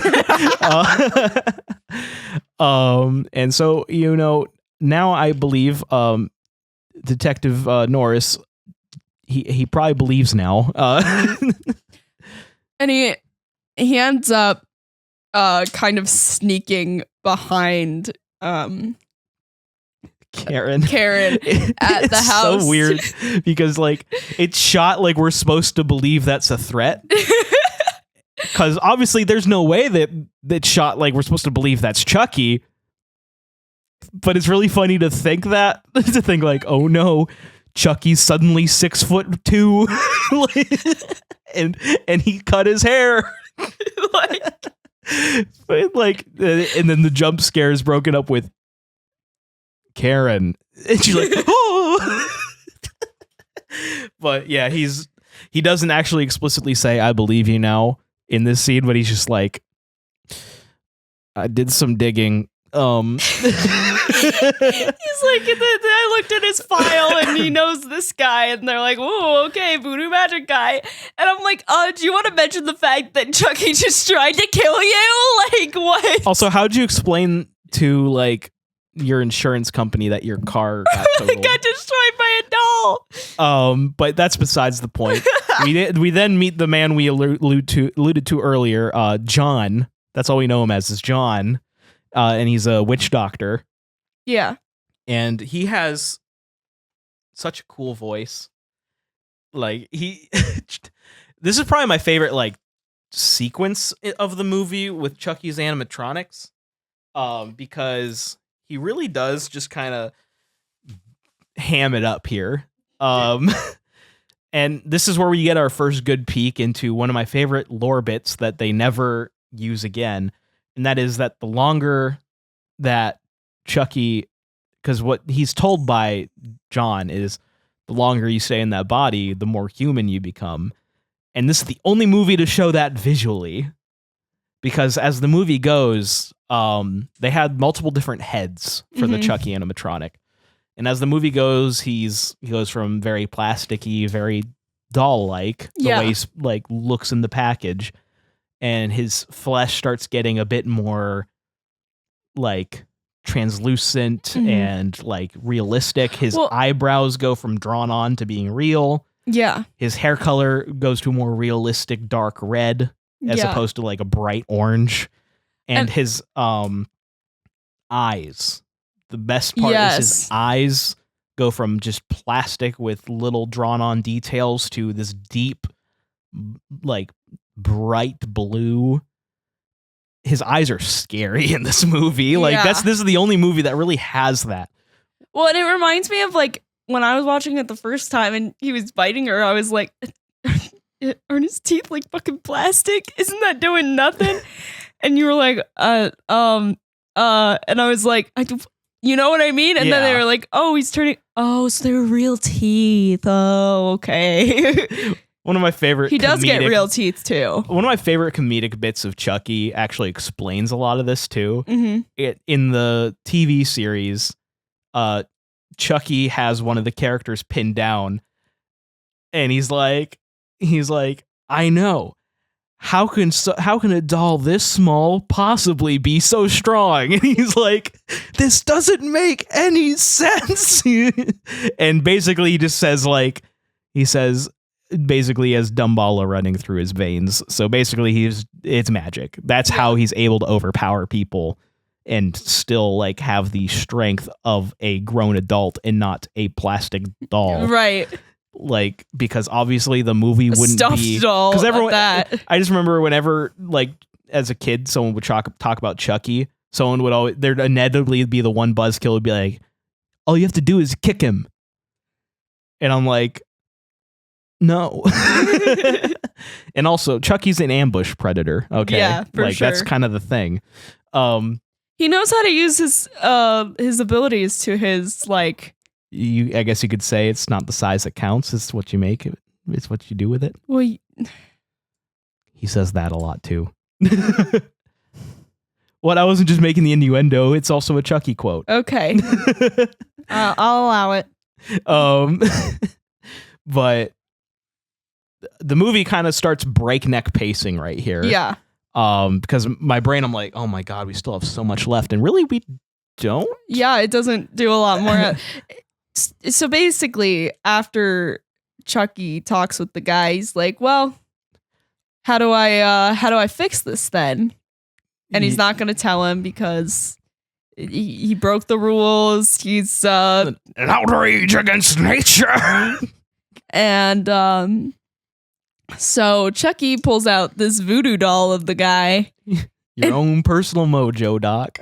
And so, you know, now I believe Detective Norris, he probably believes now. And he ends up kind of sneaking behind Karen at the house. So weird because, like, it's shot like we're supposed to believe that's a threat. Because obviously there's no way that it's shot like we're supposed to believe that's Chucky. But it's really funny to think like, oh no, Chucky's suddenly 6'2", and he cut his hair. And then the jump scare is broken up with Karen, and she's like, oh. But yeah, he doesn't actually explicitly say "I believe you" now in this scene, but he's just like, I did some digging. He's like, I looked at his file and he knows this guy, and they're like, "Ooh, okay, voodoo magic guy." And I'm like, do you want to mention the fact that Chucky just tried to kill you? Like, what? Also, how'd you explain to like your insurance company that your car got totaled? got destroyed by a doll? But that's besides the point. We then meet the man we alluded to earlier, John. That's all we know him as is John. And he's a witch doctor. Yeah. And he has such a cool voice. Like, this is probably my favorite, like, sequence of the movie with Chucky's animatronics. Because he really does just kind of ham it up here. And this is where we get our first good peek into one of my favorite lore bits that they never use again. And that is that the longer that Chucky, because what he's told by John is the longer you stay in that body, the more human you become. And this is the only movie to show that visually. Because as the movie goes, they had multiple different heads for the Chucky animatronic. And as the movie goes, he goes from very plasticky, very doll-like, the way he like looks in the package. And his flesh starts getting a bit more like translucent and like realistic. His eyebrows go from drawn on to being real. Yeah. His hair color goes to a more realistic dark red as opposed to like a bright orange. And his eyes. The best part is his eyes go from just plastic with little drawn on details to this deep, like, bright blue. His eyes are scary in this movie. Like this is the only movie that really has that. Well, and it reminds me of like when I was watching it the first time and he was biting her, I was like, aren't his teeth like fucking plastic? Isn't that doing nothing? And you were like, and I was like, you know what I mean? And then they were like, oh, he's turning, so they're real teeth. Oh, okay. One of my favorite. He does get real teeth too. One of my favorite comedic bits of Chucky actually explains a lot of this too. In the TV series, Chucky has one of the characters pinned down, and he's like, I know. How can a doll this small possibly be so strong? And he's like, this doesn't make any sense. And basically, he just says basically has Dumbala running through his veins. So basically it's magic. That's how he's able to overpower people and still like have the strength of a grown adult and not a plastic doll. Right. Like, because obviously the movie wouldn't stuffed be doll because everyone that. I just remember whenever like as a kid someone would talk about Chucky, someone would always there'd inevitably be the one buzzkill would be like, all you have to do is kick him. And I'm like, no. And also Chucky's an ambush predator. Okay. Yeah, for like sure. that's kind of the thing. He knows how to use his abilities to his like. I guess you could say it's not the size that counts. It's what you make it. It's what you do with it. Well, he says that a lot too. What? I wasn't just making the innuendo. It's also a Chucky quote. Okay. I'll allow it. But the movie kind of starts breakneck pacing right here. Yeah. Because my brain, I'm like, oh my God, we still have so much left. And really, we don't? Yeah, it doesn't do a lot more. So basically, after Chucky talks with the guy, he's like, well, how do I fix this then? And he's not going to tell him because he broke the rules. He's an outrage against nature. And so Chucky pulls out this voodoo doll of the guy. Your own personal mojo, Doc.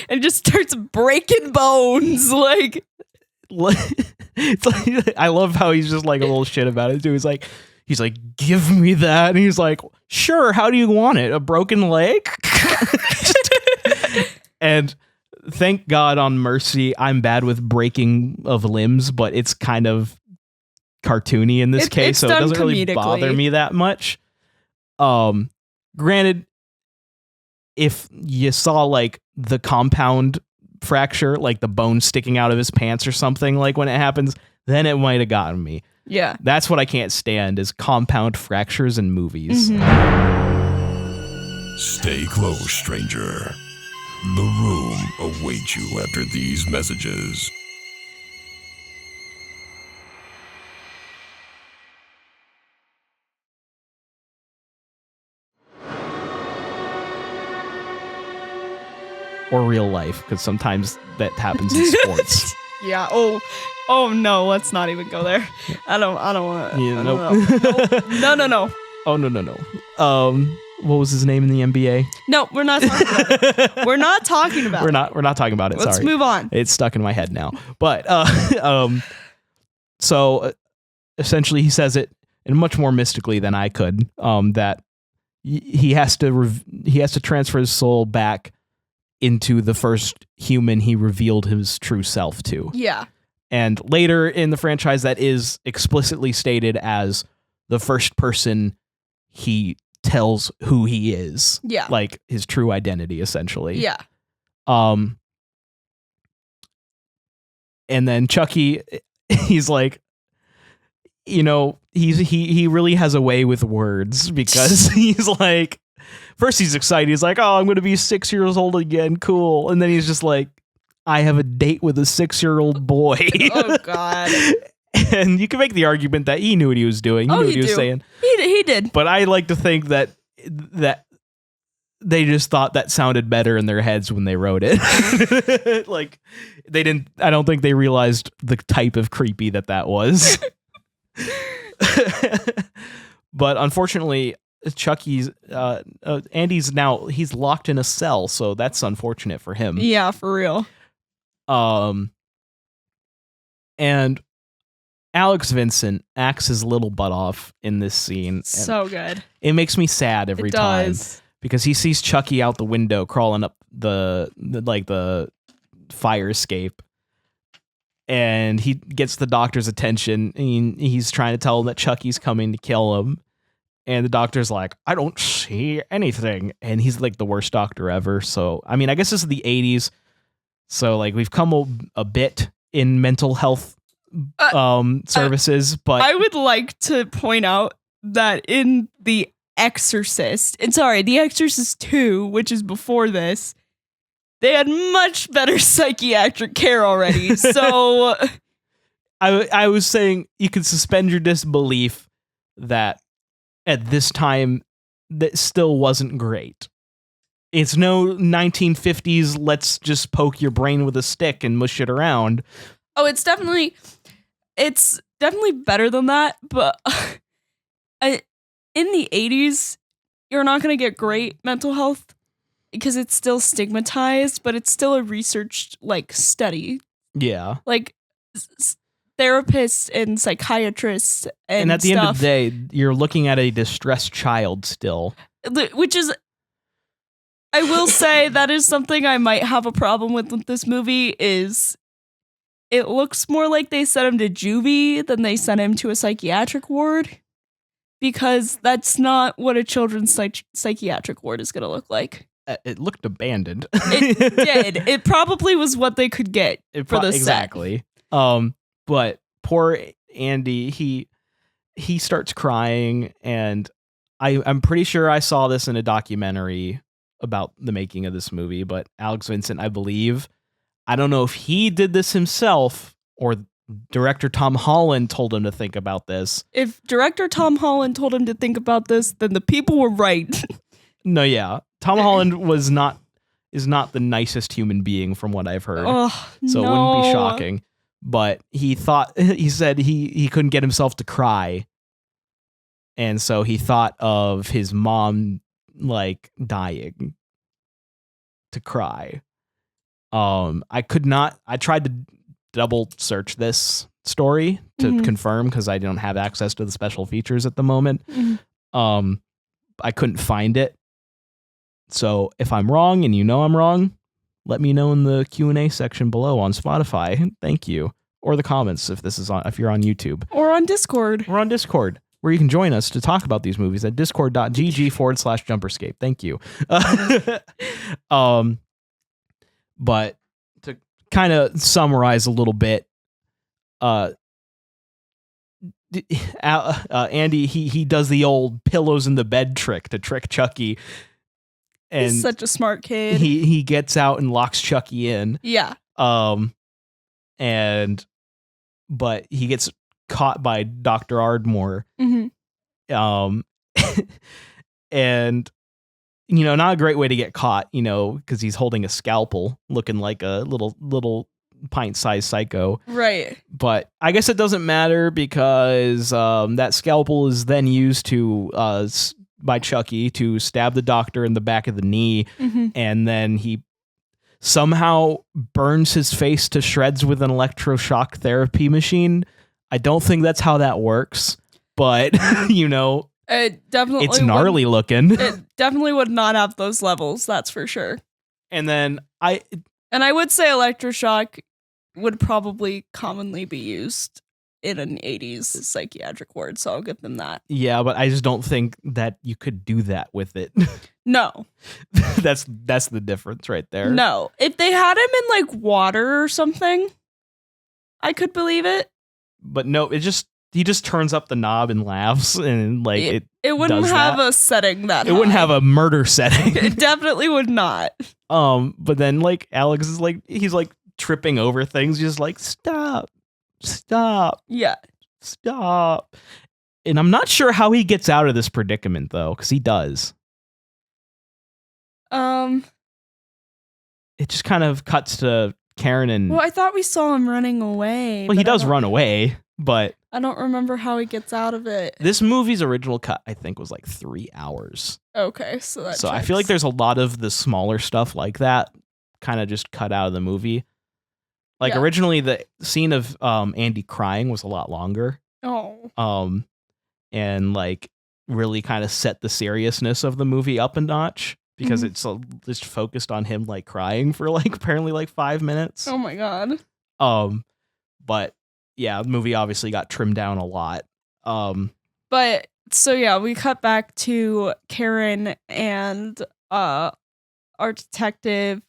And just starts breaking bones. Like It's like, I love how he's just like a little shit about it too. He's like, give me that. And he's like, sure. How do you want it? A broken leg? And thank God on Mercy, I'm bad with breaking of limbs, but it's kind of cartoony in this case, so it doesn't really bother me that much. Granted, if you saw like the compound fracture, like the bone sticking out of his pants or something, like when it happens, then it might have gotten me. Yeah. That's what I can't stand is compound fractures in movies. Stay close, stranger. The room awaits you after these messages. Or real life, because sometimes that happens in sports. Yeah. Oh no. Let's not even go there. I don't want to. Yeah, No. Oh no. What was his name in the NBA? No, we're not talking about it. We're not talking about it. We're not talking about it. Let's move on. It's stuck in my head now. But so essentially, he says it in much more mystically than I could. That he has to transfer his soul back into the first human he revealed his true self to. Yeah. And later in the franchise, that is explicitly stated as the first person he tells who he is. Yeah. Like his true identity, essentially. Yeah. And then Chucky, he's like, you know, he really has a way with words because he's like, first he's excited. He's like, oh, I'm going to be 6 years old again. Cool. And then he's just like, I have a date with a 6-year-old boy. Oh, God. And you can make the argument that he knew what he was doing. He knew what he was saying. He did. But I like to think that they just thought that sounded better in their heads when they wrote it. Like I don't think they realized the type of creepy that was. But unfortunately, Chucky's Andy's now he's locked in a cell, so that's unfortunate for him. Yeah, for real. And Alex Vincent acts his little butt off in this scene. So good. It makes me sad every time because he sees Chucky out the window crawling up the fire escape. And he gets the doctor's attention. And he's trying to tell him that Chucky's coming to kill him. And the doctor's like, I don't see anything. And he's like the worst doctor ever. So, I mean, I guess this is the 80s. So, like, we've come a bit in mental health services. But I would like to point out that in The Exorcist, The Exorcist 2, which is before this, they had much better psychiatric care already. So I was saying you could suspend your disbelief that at this time that still wasn't great. It's no 1950s, let's just poke your brain with a stick and mush it around. Oh, it's definitely better than that, but in the 80s, you're not going to get great mental health because it's still stigmatized, but it's still a researched study. Yeah. Like therapists and psychiatrists and at the end of the day, you're looking at a distressed child still. Which is, I will say that is something I might have a problem with this movie is it looks more like they sent him to juvie than they sent him to a psychiatric ward because that's not what a children's psychiatric ward is going to look like. It looked abandoned. It did. It probably was what they could get for the exactly. But poor Andy, he starts crying, and I'm pretty sure I saw this in a documentary about the making of this movie, but Alex Vincent, I believe, I don't know if he did this himself or director Tom Holland told him to think about this. If director Tom Holland told him to think about this, then the people were right. No, yeah. Tom Holland is not the nicest human being from what I've heard. So it wouldn't be shocking. But he said he couldn't get himself to cry. And so he thought of his mom dying to cry. I tried to double search this story to confirm because I don't have access to the special features at the moment. I couldn't find it. So if I'm wrong and you know I'm wrong, let me know in the Q&A section below on Spotify. Thank you. Or the comments if you're on YouTube. Or on Discord. We're on Discord, where you can join us to talk about these movies at discord.gg/Jumperscape. Thank you. But to kind of summarize a little bit, Andy, he does the old pillows in the bed trick to trick Chucky. And he's such a smart kid. He gets out and locks Chucky in. Yeah. But he gets caught by Dr. Ardmore. And not a great way to get caught, because he's holding a scalpel, looking like a little pint-sized psycho. Right. But I guess it doesn't matter because that scalpel is then used by Chucky to stab the doctor in the back of the knee, and then he somehow burns his face to shreds with an electroshock therapy machine. I don't think that's how that works, but it definitely it's gnarly looking. It definitely would not have those levels, that's for sure. And then I would say electroshock would probably commonly be used in an 80s psychiatric ward, so I'll give them that. Yeah, but I just don't think that you could do that with it. No. That's the difference right there. No. If they had him in like water or something, I could believe it. But no, he just turns up the knob and laughs, and like it wouldn't have a setting that it wouldn't have a murder setting. It definitely would not. But then like Alex is like, he's like tripping over things, just like stop. Yeah. Stop. And I'm not sure how he gets out of this predicament though, because he does. It just kind of cuts to Karen and... Well, I thought we saw him running away. Well, he does run away, but... I don't remember how he gets out of it. This movie's original cut, I think, was like 3 hours. Okay, so that I feel like there's a lot of the smaller stuff like that kind of just cut out of the movie. Like originally the scene of Andy crying was a lot longer. Oh. And like really kind of set the seriousness of the movie up a notch because it's just focused on him like crying for like apparently like 5 minutes. Oh my god. But yeah, the movie obviously got trimmed down a lot. But so yeah, we cut back to Karen and our detective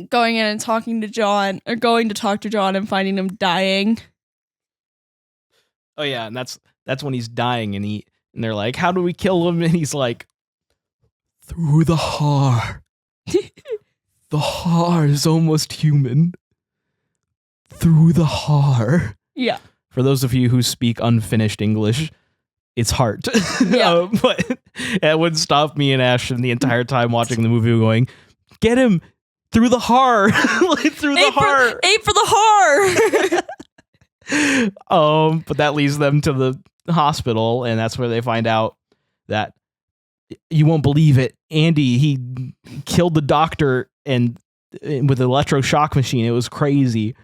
going in and talking to John, or going to talk to John and finding him dying. Oh yeah, and that's when he's dying, and they're like, "How do we kill him?" And he's like, "Through the heart. The heart is almost human. Through the heart." Yeah. For those of you who speak unfinished English, it's heart. Yeah. But it wouldn't stop me and Ashton the entire time watching the movie going, "Get him through the heart." Like through the heart. Aim for the heart. But that leads them to the hospital, and that's where they find out that, you won't believe it, Andy, he killed the doctor and with an electroshock machine. It was crazy.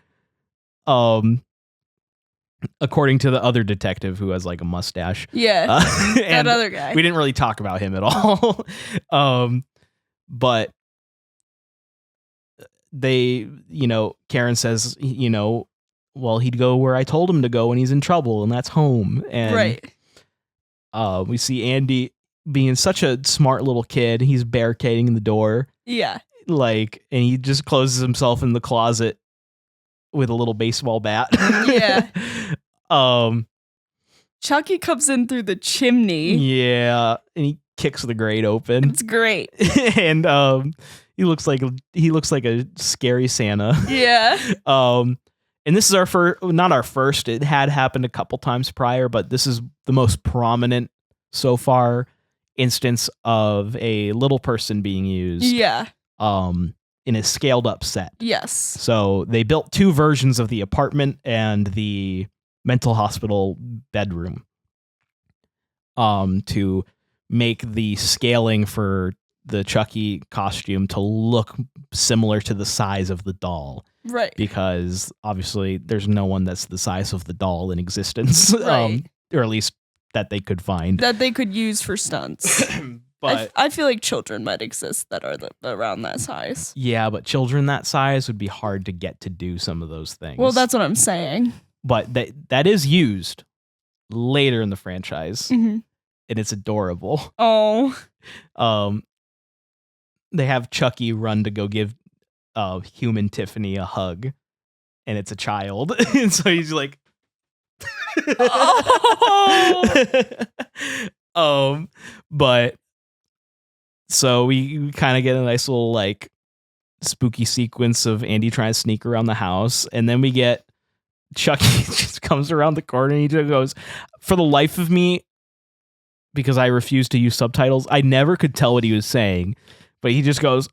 According to the other detective who has like a mustache. Yeah. That other guy. We didn't really talk about him at all. But they, Karen says, well, he'd go where I told him to go when he's in trouble, and that's home. And right. We see Andy being such a smart little kid. He's barricading the door. Yeah. And he just closes himself in the closet with a little baseball bat. Yeah. Chucky comes in through the chimney. Yeah, and he kicks the grate open. It's great. And he looks like a scary Santa. Yeah. And this is not our first. It had happened a couple times prior, but this is the most prominent so far instance of a little person being used. Yeah. In a scaled up set. Yes. So they built 2 versions of the apartment and the mental hospital bedroom to make the scaling for the Chucky costume to look similar to the size of the doll. Right. Because obviously there's no one that's the size of the doll in existence. Right. Or at least that they could find. That they could use for stunts. But I feel like children might exist that are around that size. Yeah, but children that size would be hard to get to do some of those things. Well, that's what I'm saying. But that is used later in the franchise. Mm-hmm. And it's adorable. Oh. They have Chucky run to go give human Tiffany a hug. And it's a child. And so he's like... Oh. But... So we kind of get a nice little like spooky sequence of Andy trying to sneak around the house. And then we get Chucky just comes around the corner and he just goes, for the life of me, because I refuse to use subtitles, I never could tell what he was saying. But he just goes,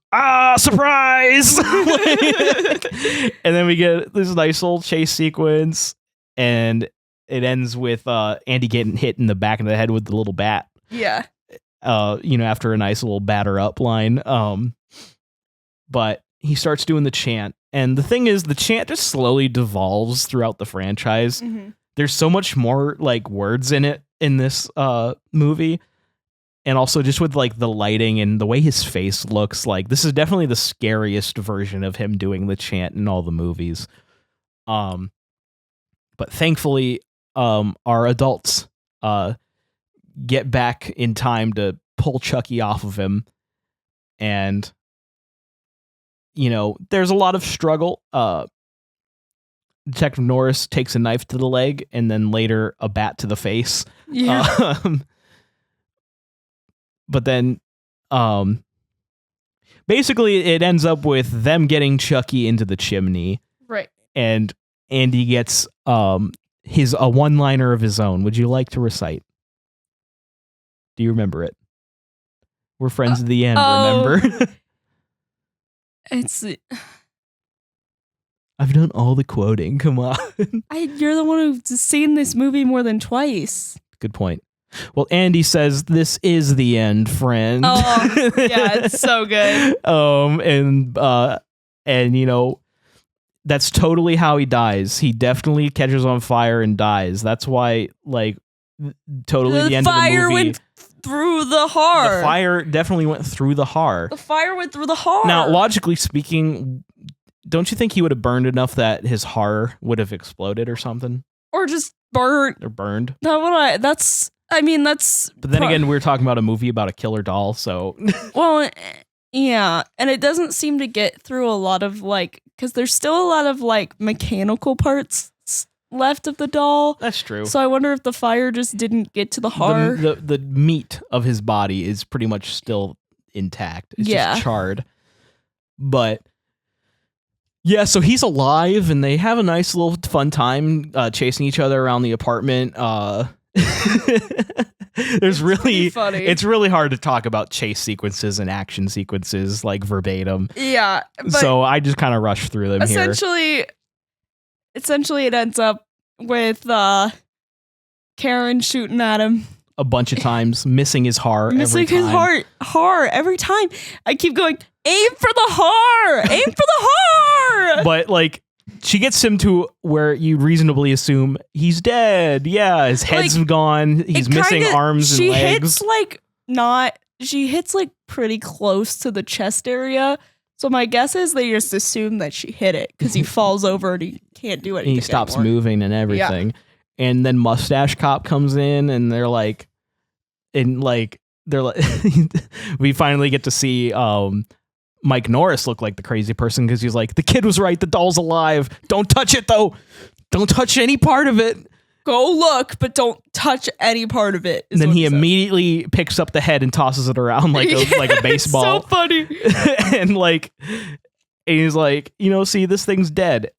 surprise! And then we get this nice little chase sequence. And it ends with Andy getting hit in the back of the head with the little bat. Yeah. After a nice little batter up line. But he starts doing the chant. And the thing is, the chant just slowly devolves throughout the franchise. Mm-hmm. There's so much more like words in it in this movie. And also just with like the lighting and the way his face looks, like this is definitely the scariest version of him doing the chant in all the movies. But thankfully, our adults get back in time to pull Chucky off of him. And, there's a lot of struggle. Detective Norris takes a knife to the leg and then later a bat to the face. Yeah. But then, basically it ends up with them getting Chucky into the chimney. Right. And Andy gets, a one-liner of his own. Would you like to recite? Do you remember it? We're friends at the end, remember? I've done all the quoting. Come on. You're the one who's seen this movie more than twice. Good point. Well, Andy says, "This is the end, friend." Oh, yeah, it's so good. And that's totally how he dies. He definitely catches on fire and dies. That's why, like, totally the end of the movie. The fire went through the heart. The fire definitely went through the heart. The fire went through the heart. Now, logically speaking, don't you think he would have burned enough that his heart would have exploded or something? Or just burnt. Or burned. That's. But then again, we're talking about a movie about a killer doll, so. Well, yeah, and it doesn't seem to get through a lot of like, because there's still a lot of like mechanical parts left of the doll. That's true. So I wonder if the fire just didn't get to the heart. The meat of his body is pretty much still intact. It's just charred. But yeah, so he's alive, and they have a nice little fun time chasing each other around the apartment. It's really hard to talk about chase sequences and action sequences like verbatim. Yeah. So I just kind of rushed through them here. Essentially it ends up with Karen shooting at him a bunch of times, missing his heart every time. I keep going, aim for the heart! Aim for the heart! But like, she gets him to where you reasonably assume he's dead. Yeah, his head's gone. He's missing arms and legs. She hits like pretty close to the chest area. So my guess is they just assume that she hit it because he falls over and he can't do anything. He stops anymore. Moving and everything. Yeah. And then Mustache Cop comes in and they're like, we finally get to see Mike Norris look like the crazy person because he's like, the kid was right, the doll's alive. Don't touch it though. Don't touch any part of it. Go look, but don't touch any part of it. And then he immediately picks up the head and tosses it around like a baseball. So funny. and he's like, see, this thing's dead.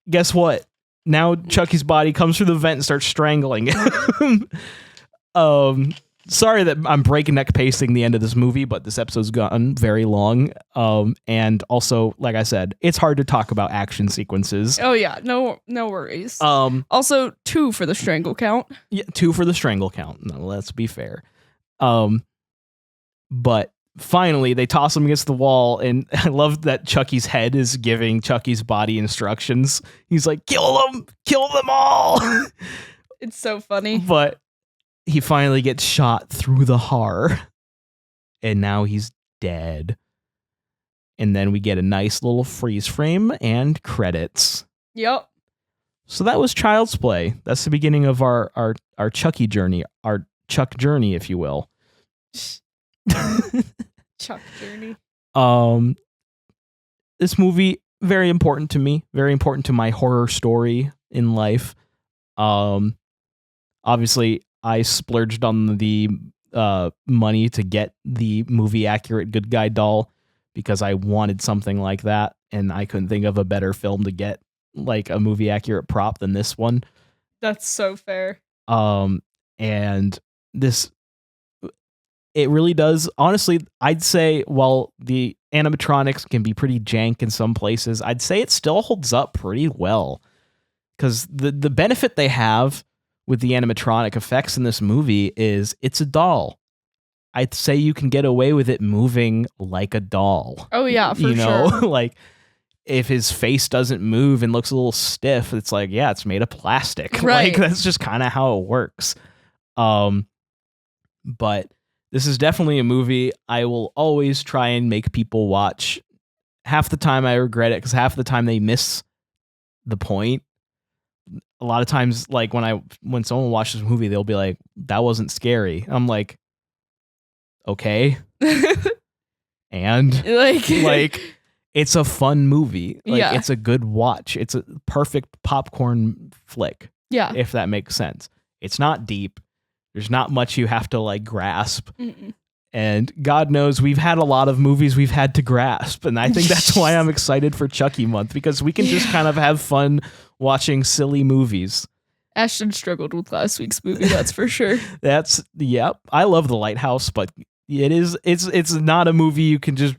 Guess what? Now Chucky's body comes through the vent and starts strangling him. Sorry that I'm breakneck pacing the end of this movie, but this episode's gotten very long. And also, like I said, it's hard to talk about action sequences. Oh yeah, no worries. Also 2 for the strangle count. Yeah, 2 for the strangle count. No, let's be fair. But finally they toss him against the wall, and I love that Chucky's head is giving Chucky's body instructions. He's like, kill them all. It's so funny. But he finally gets shot through the heart, and now he's dead. And then we get a nice little freeze frame and credits. Yep. So that was Child's Play. That's the beginning of our Chucky journey, our Chuck journey, if you will. Chuck journey. This movie, very important to me, very important to my horror story in life. Obviously, I splurged on the money to get the movie accurate good guy doll because I wanted something like that, and I couldn't think of a better film to get like a movie accurate prop than this one. That's so fair. And this, it really does. Honestly, I'd say while the animatronics can be pretty jank in some places, I'd say it still holds up pretty well. Because the benefit they have with the animatronic effects in this movie is it's a doll. I'd say you can get away with it moving like a doll. Oh yeah, for sure. Like if his face doesn't move and looks a little stiff, it's like, yeah, it's made of plastic. Right. Like that's just kind of how it works. But this is definitely a movie I will always try and make people watch. Half the time I regret it because half the time they miss the point. A lot of times, like when someone watches this movie, they'll be like, that wasn't scary. I'm like, okay. And like it's a fun movie. Like Yeah. it's a good watch. It's a perfect popcorn flick. Yeah. If that makes sense. It's not deep. There's not much you have to like grasp. Mm-mm. And God knows we've had a lot of movies we've had to grasp. And I think that's why I'm excited for Chucky month, because we can just kind of have fun watching silly movies. Ashton struggled with last week's movie, that's for sure. Yep. I love The Lighthouse, but it's not a movie you can just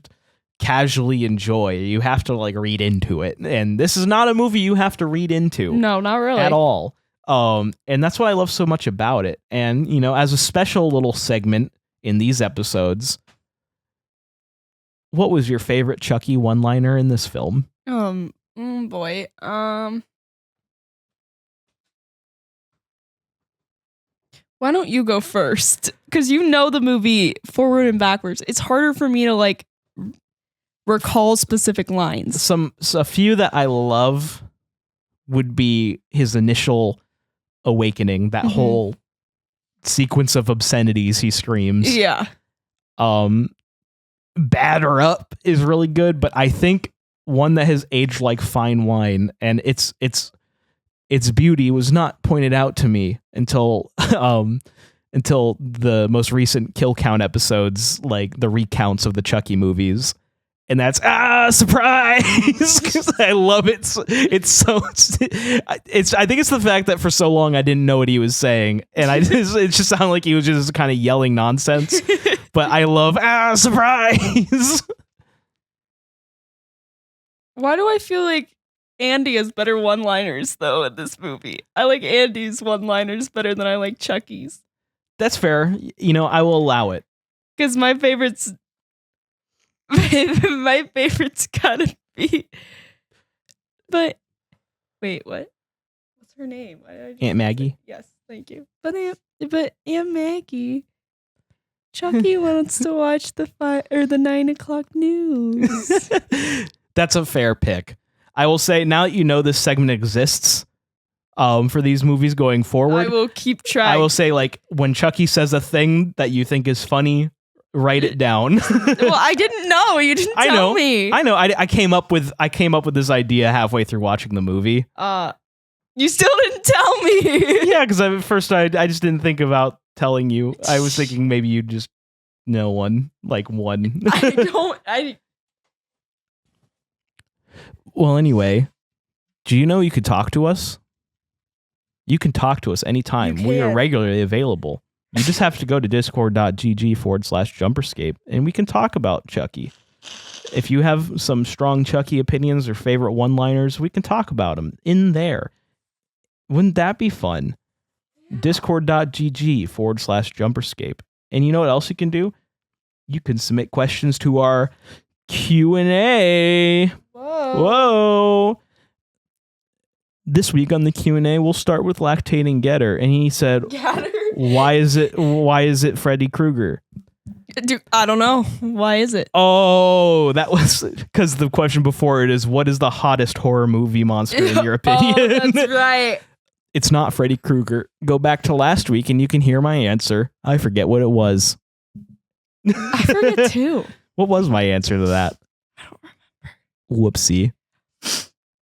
casually enjoy. You have to like read into it. And this is not a movie you have to read into. No, not really. At all. And that's what I love so much about it. And, you know, as a special little segment in these episodes, what was your favorite Chucky one-liner in this film? Boy. Why don't you go first? Because you know the movie forward and backwards. It's harder for me to like recall specific lines. A few that I love would be his initial awakening, that whole sequence of obscenities he screams. Yeah. Batter Up is really good, but I think one that has aged like fine wine, and its beauty was not pointed out to me until the most recent kill count episodes, like the recounts of the Chucky movies. And that's surprise, because I love it. I think it's the fact that for so long I didn't know what he was saying, and it just sounded like he was just kind of yelling nonsense. But I love surprise. Why do I feel like Andy has better one-liners though in this movie? I like Andy's one-liners better than I like Chucky's. That's fair. You know, I will allow it. Because my favorite's gotta be. But wait, what? What's her name? Aunt Maggie? Yes, thank you. But Aunt Maggie. Chucky wants to watch the 9 o'clock news. That's a fair pick. I will say, now that you know this segment exists, for these movies going forward, I will keep trying. I will say, like, when Chucky says a thing that you think is funny, write it down. Well, I didn't know. You didn't tell me. I know. I came up with this idea halfway through watching the movie. You still didn't tell me. Yeah, because at first I just didn't think about telling you. I was thinking maybe you'd just know one. Well, anyway, do you know you could talk to us? You can talk to us anytime. We are regularly available. You just have to go to discord.gg/Jumperscape and we can talk about Chucky. If you have some strong Chucky opinions or favorite one-liners, we can talk about them in there. Wouldn't that be fun? Discord.gg/Jumperscape. And you know what else you can do? you can submit questions to our Q&A. Whoa. This week on the Q&A, we'll start with Lactating Getter. And he said, why is it Freddy Krueger? Dude, I don't know. Why is it? Oh, that was because the question before it is, what is the hottest horror movie monster in your opinion? Oh, that's right. It's not Freddy Krueger. Go back to last week and you can hear my answer. I forget what it was. I forget too. What was my answer to that? I don't remember. Whoopsie.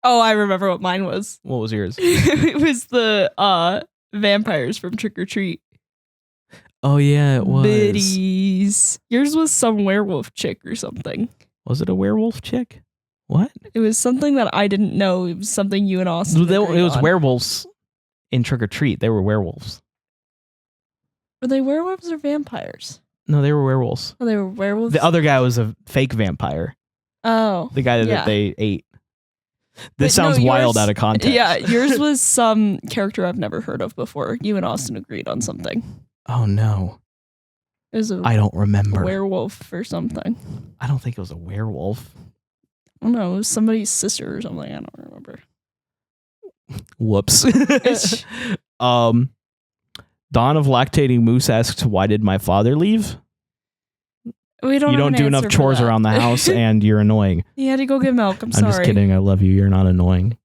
Oh, I remember what mine was. What was yours? It was the vampires from Trick or Treat. Oh, yeah, it was. Biddies. Yours was some werewolf chick or something. Was it a werewolf chick? What? It was something that I didn't know. It was something you and Austin It was on. werewolves in Trick or Treat. They were werewolves. Were they werewolves or vampires? No, they were werewolves. Oh, they were werewolves? The other guy was a fake vampire. Oh. The guy that they ate. This sounds wild out of context. Yeah, yours was some character I've never heard of before. You and Austin agreed on something. Oh, no. It was I don't remember. Werewolf or something. I don't think it was a werewolf. I don't know. It was somebody's sister or something. I don't remember. Whoops. Dawn of Lactating Moose asks, why did my father leave? We don't. You don't do enough chores around the house and you're annoying. He had to go get milk. I'm sorry. I'm just kidding. I love you. You're not annoying.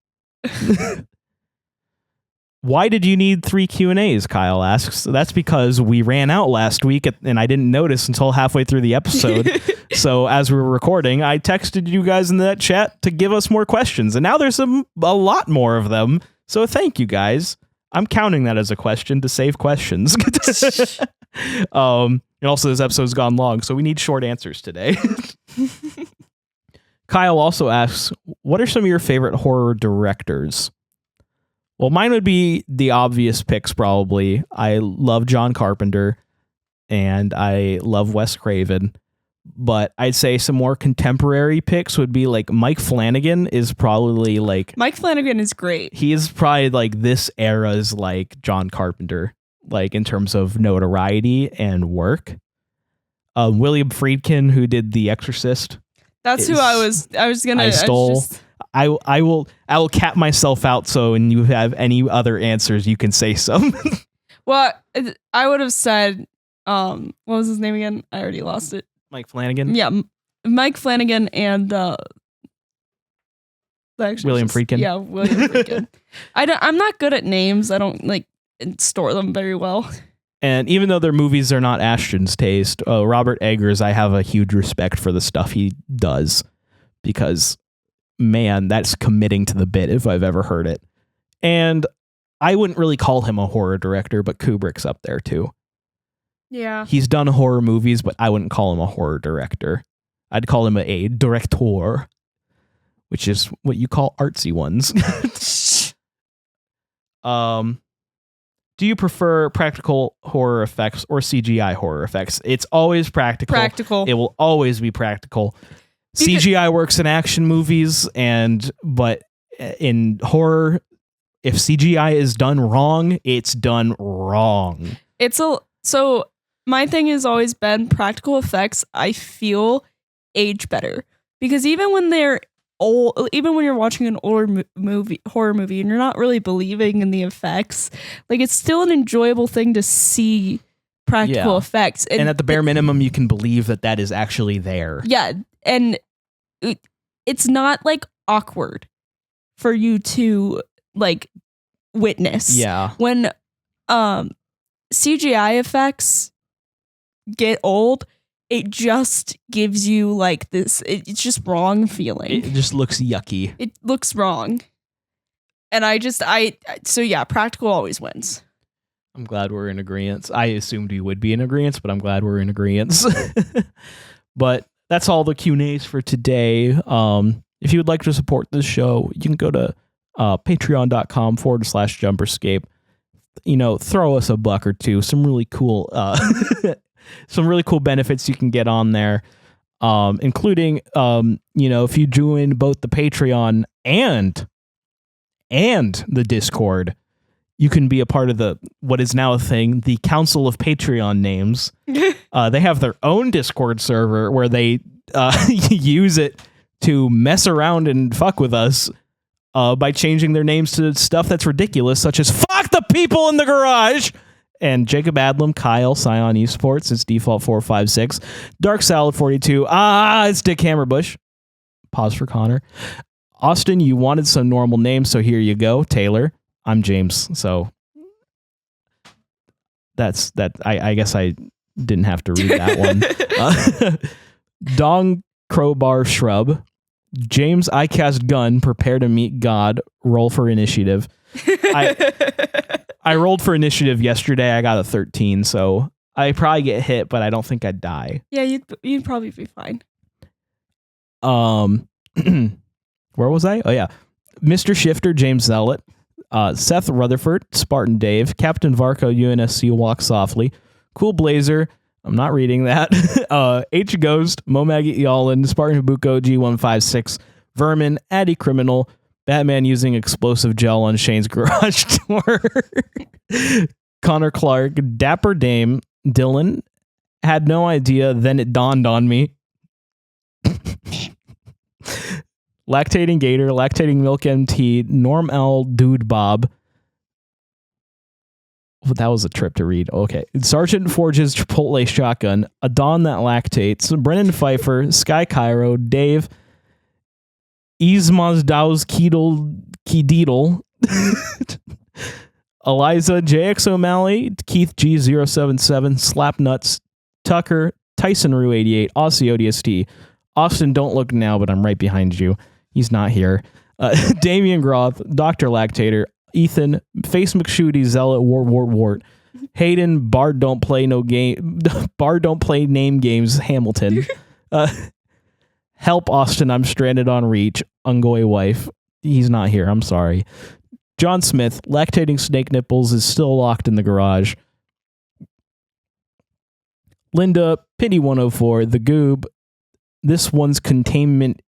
Why did you need 3 Q&As? Kyle asks. That's because we ran out last week and I didn't notice until halfway through the episode. So as we were recording, I texted you guys in that chat to give us more questions. And now there's a lot more of them. So thank you guys. I'm counting that as a question to save questions. And also this episode's gone long, so we need short answers today. Kyle also asks, what are some of your favorite horror directors? Well, mine would be the obvious picks, probably. I love John Carpenter and I love Wes Craven. But I'd say some more contemporary picks would be like Mike Flanagan is probably like... Mike Flanagan is great. He is probably like this era's like John Carpenter, like in terms of notoriety and work. William Friedkin, who did The Exorcist. That's who I was gonna... I stole... I will cap myself out, so when you have any other answers, you can say some. Well, I would have said, what was his name again? I already lost it. Mike Flanagan? Yeah, Mike Flanagan and William Friedkin. Yeah, William Friedkin. I'm not good at names. I don't like store them very well. And even though their movies are not Ashton's taste, Robert Eggers, I have a huge respect for the stuff he does because, man, that's committing to the bit if I've ever heard it. And I wouldn't really call him a horror director, but Kubrick's up there too. Yeah. He's done horror movies, but I wouldn't call him a horror director. I'd call him a director, which is what you call artsy ones. Do you prefer practical horror effects or CGI horror effects? It's always practical. Practical. It will always be practical. CGI works in action movies, but in horror, if CGI is done wrong, it's done wrong. So my thing has always been practical effects. I feel age better because even when they're old, even when you're watching an older horror movie and you're not really believing in the effects, like it's still an enjoyable thing to see practical effects. And at the bare minimum, you can believe that is actually there. Yeah. And it's not like awkward for you to like witness. Yeah. When CGI effects get old, it just gives you like this, it's just wrong feeling. It just looks yucky. It looks wrong. And so yeah, practical always wins. I'm glad we're in agreement. I assumed we would be in agreement, but I'm glad we're in agreement. But that's all the Q&As for today. If you would like to support this show, you can go to patreon.com/Jumperscape. Throw us $1 or $2. Some really cool benefits you can get on there, including if you join both the Patreon and the Discord, you can be a part of what is now a thing, the Council of Patreon Names. They have their own Discord server where they use it to mess around and fuck with us by changing their names to stuff that's ridiculous, such as "fuck the people in the garage." And Jacob Adlam, Kyle, Scion Esports, it's default 456. Dark Salad 42. It's Dick Hammerbush. Pause for Connor. Austin, you wanted some normal names, so here you go. Taylor. I'm James, so that's that. I guess I didn't have to read that one. Dong Crowbar Shrub. James, I cast gun. Prepare to meet God. Roll for initiative. I rolled for initiative yesterday. I got a 13, so I probably get hit, but I don't think I'd die. Yeah, you'd probably be fine. Where was I? Oh yeah, Mr. Shifter, James Zealot, Seth Rutherford, Spartan Dave, Captain Varco, UNSC Walk Softly, Cool Blazer. I'm not reading that. H Ghost, Momaggy Yalin, Spartan Habuko, G156, Vermin, Addy Criminal, Batman using explosive gel on Shane's garage door, Connor Clark, Dapper Dame, Dylan, had no idea, then it dawned on me. Lactating Gator, Lactating Milk MT, Norm L, Dude Bob. Well, that was a trip to read. Okay. Sergeant Forge's Chipotle Shotgun, Adon That Lactates, Brennan Pfeiffer, Sky Cairo, Dave, Ismaz Dow's Kedeedle, Eliza, JX O'Malley, Keith G077, Slapnuts, Tucker, Tyson Rue 88, Aussie ODST, Austin, don't look now, but I'm right behind you. He's not here. Damian Groth, Dr. Lactator, Ethan, Face McShooty, Zealot, Wart, Hayden, Bard don't play name games, Hamilton. Help Austin, I'm stranded on Reach, Ungoy Wife. He's not here, I'm sorry. John Smith, Lactating Snake Nipples is still locked in the garage. Linda, Pity 104, The Goob, this one's containment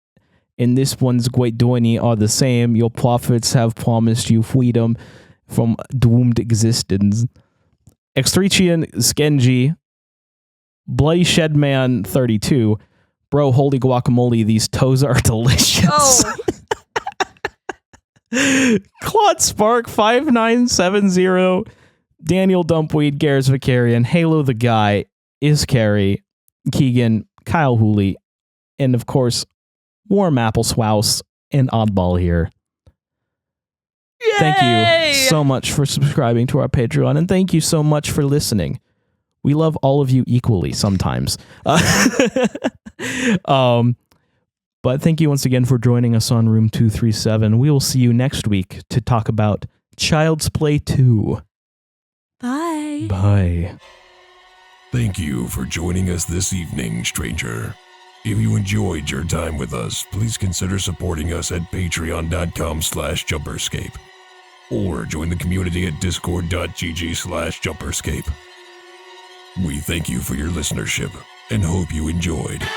and this one's Guaidoni are the same. Your prophets have promised you freedom from doomed existence. Extrichian Skenji, Bloody Shedman 32. Bro, holy guacamole, these toes are delicious. Oh. Claude Spark 5970. Daniel Dumpweed, Garrus Vicarian, Halo the Guy, Is Carrie, Keegan, Kyle Hooley, and of course, Warm Apple Swouse and Oddball here. Yay! Thank you so much for subscribing to our Patreon, and thank you so much for listening. We love all of you equally sometimes. But thank you once again for joining us on Room 237. We will see you next week to talk about Child's Play 2. Bye. Bye. Thank you for joining us this evening, stranger. If you enjoyed your time with us, please consider supporting us at patreon.com/Jumperscape or join the community at discord.gg/Jumperscape. We thank you for your listenership and hope you enjoyed.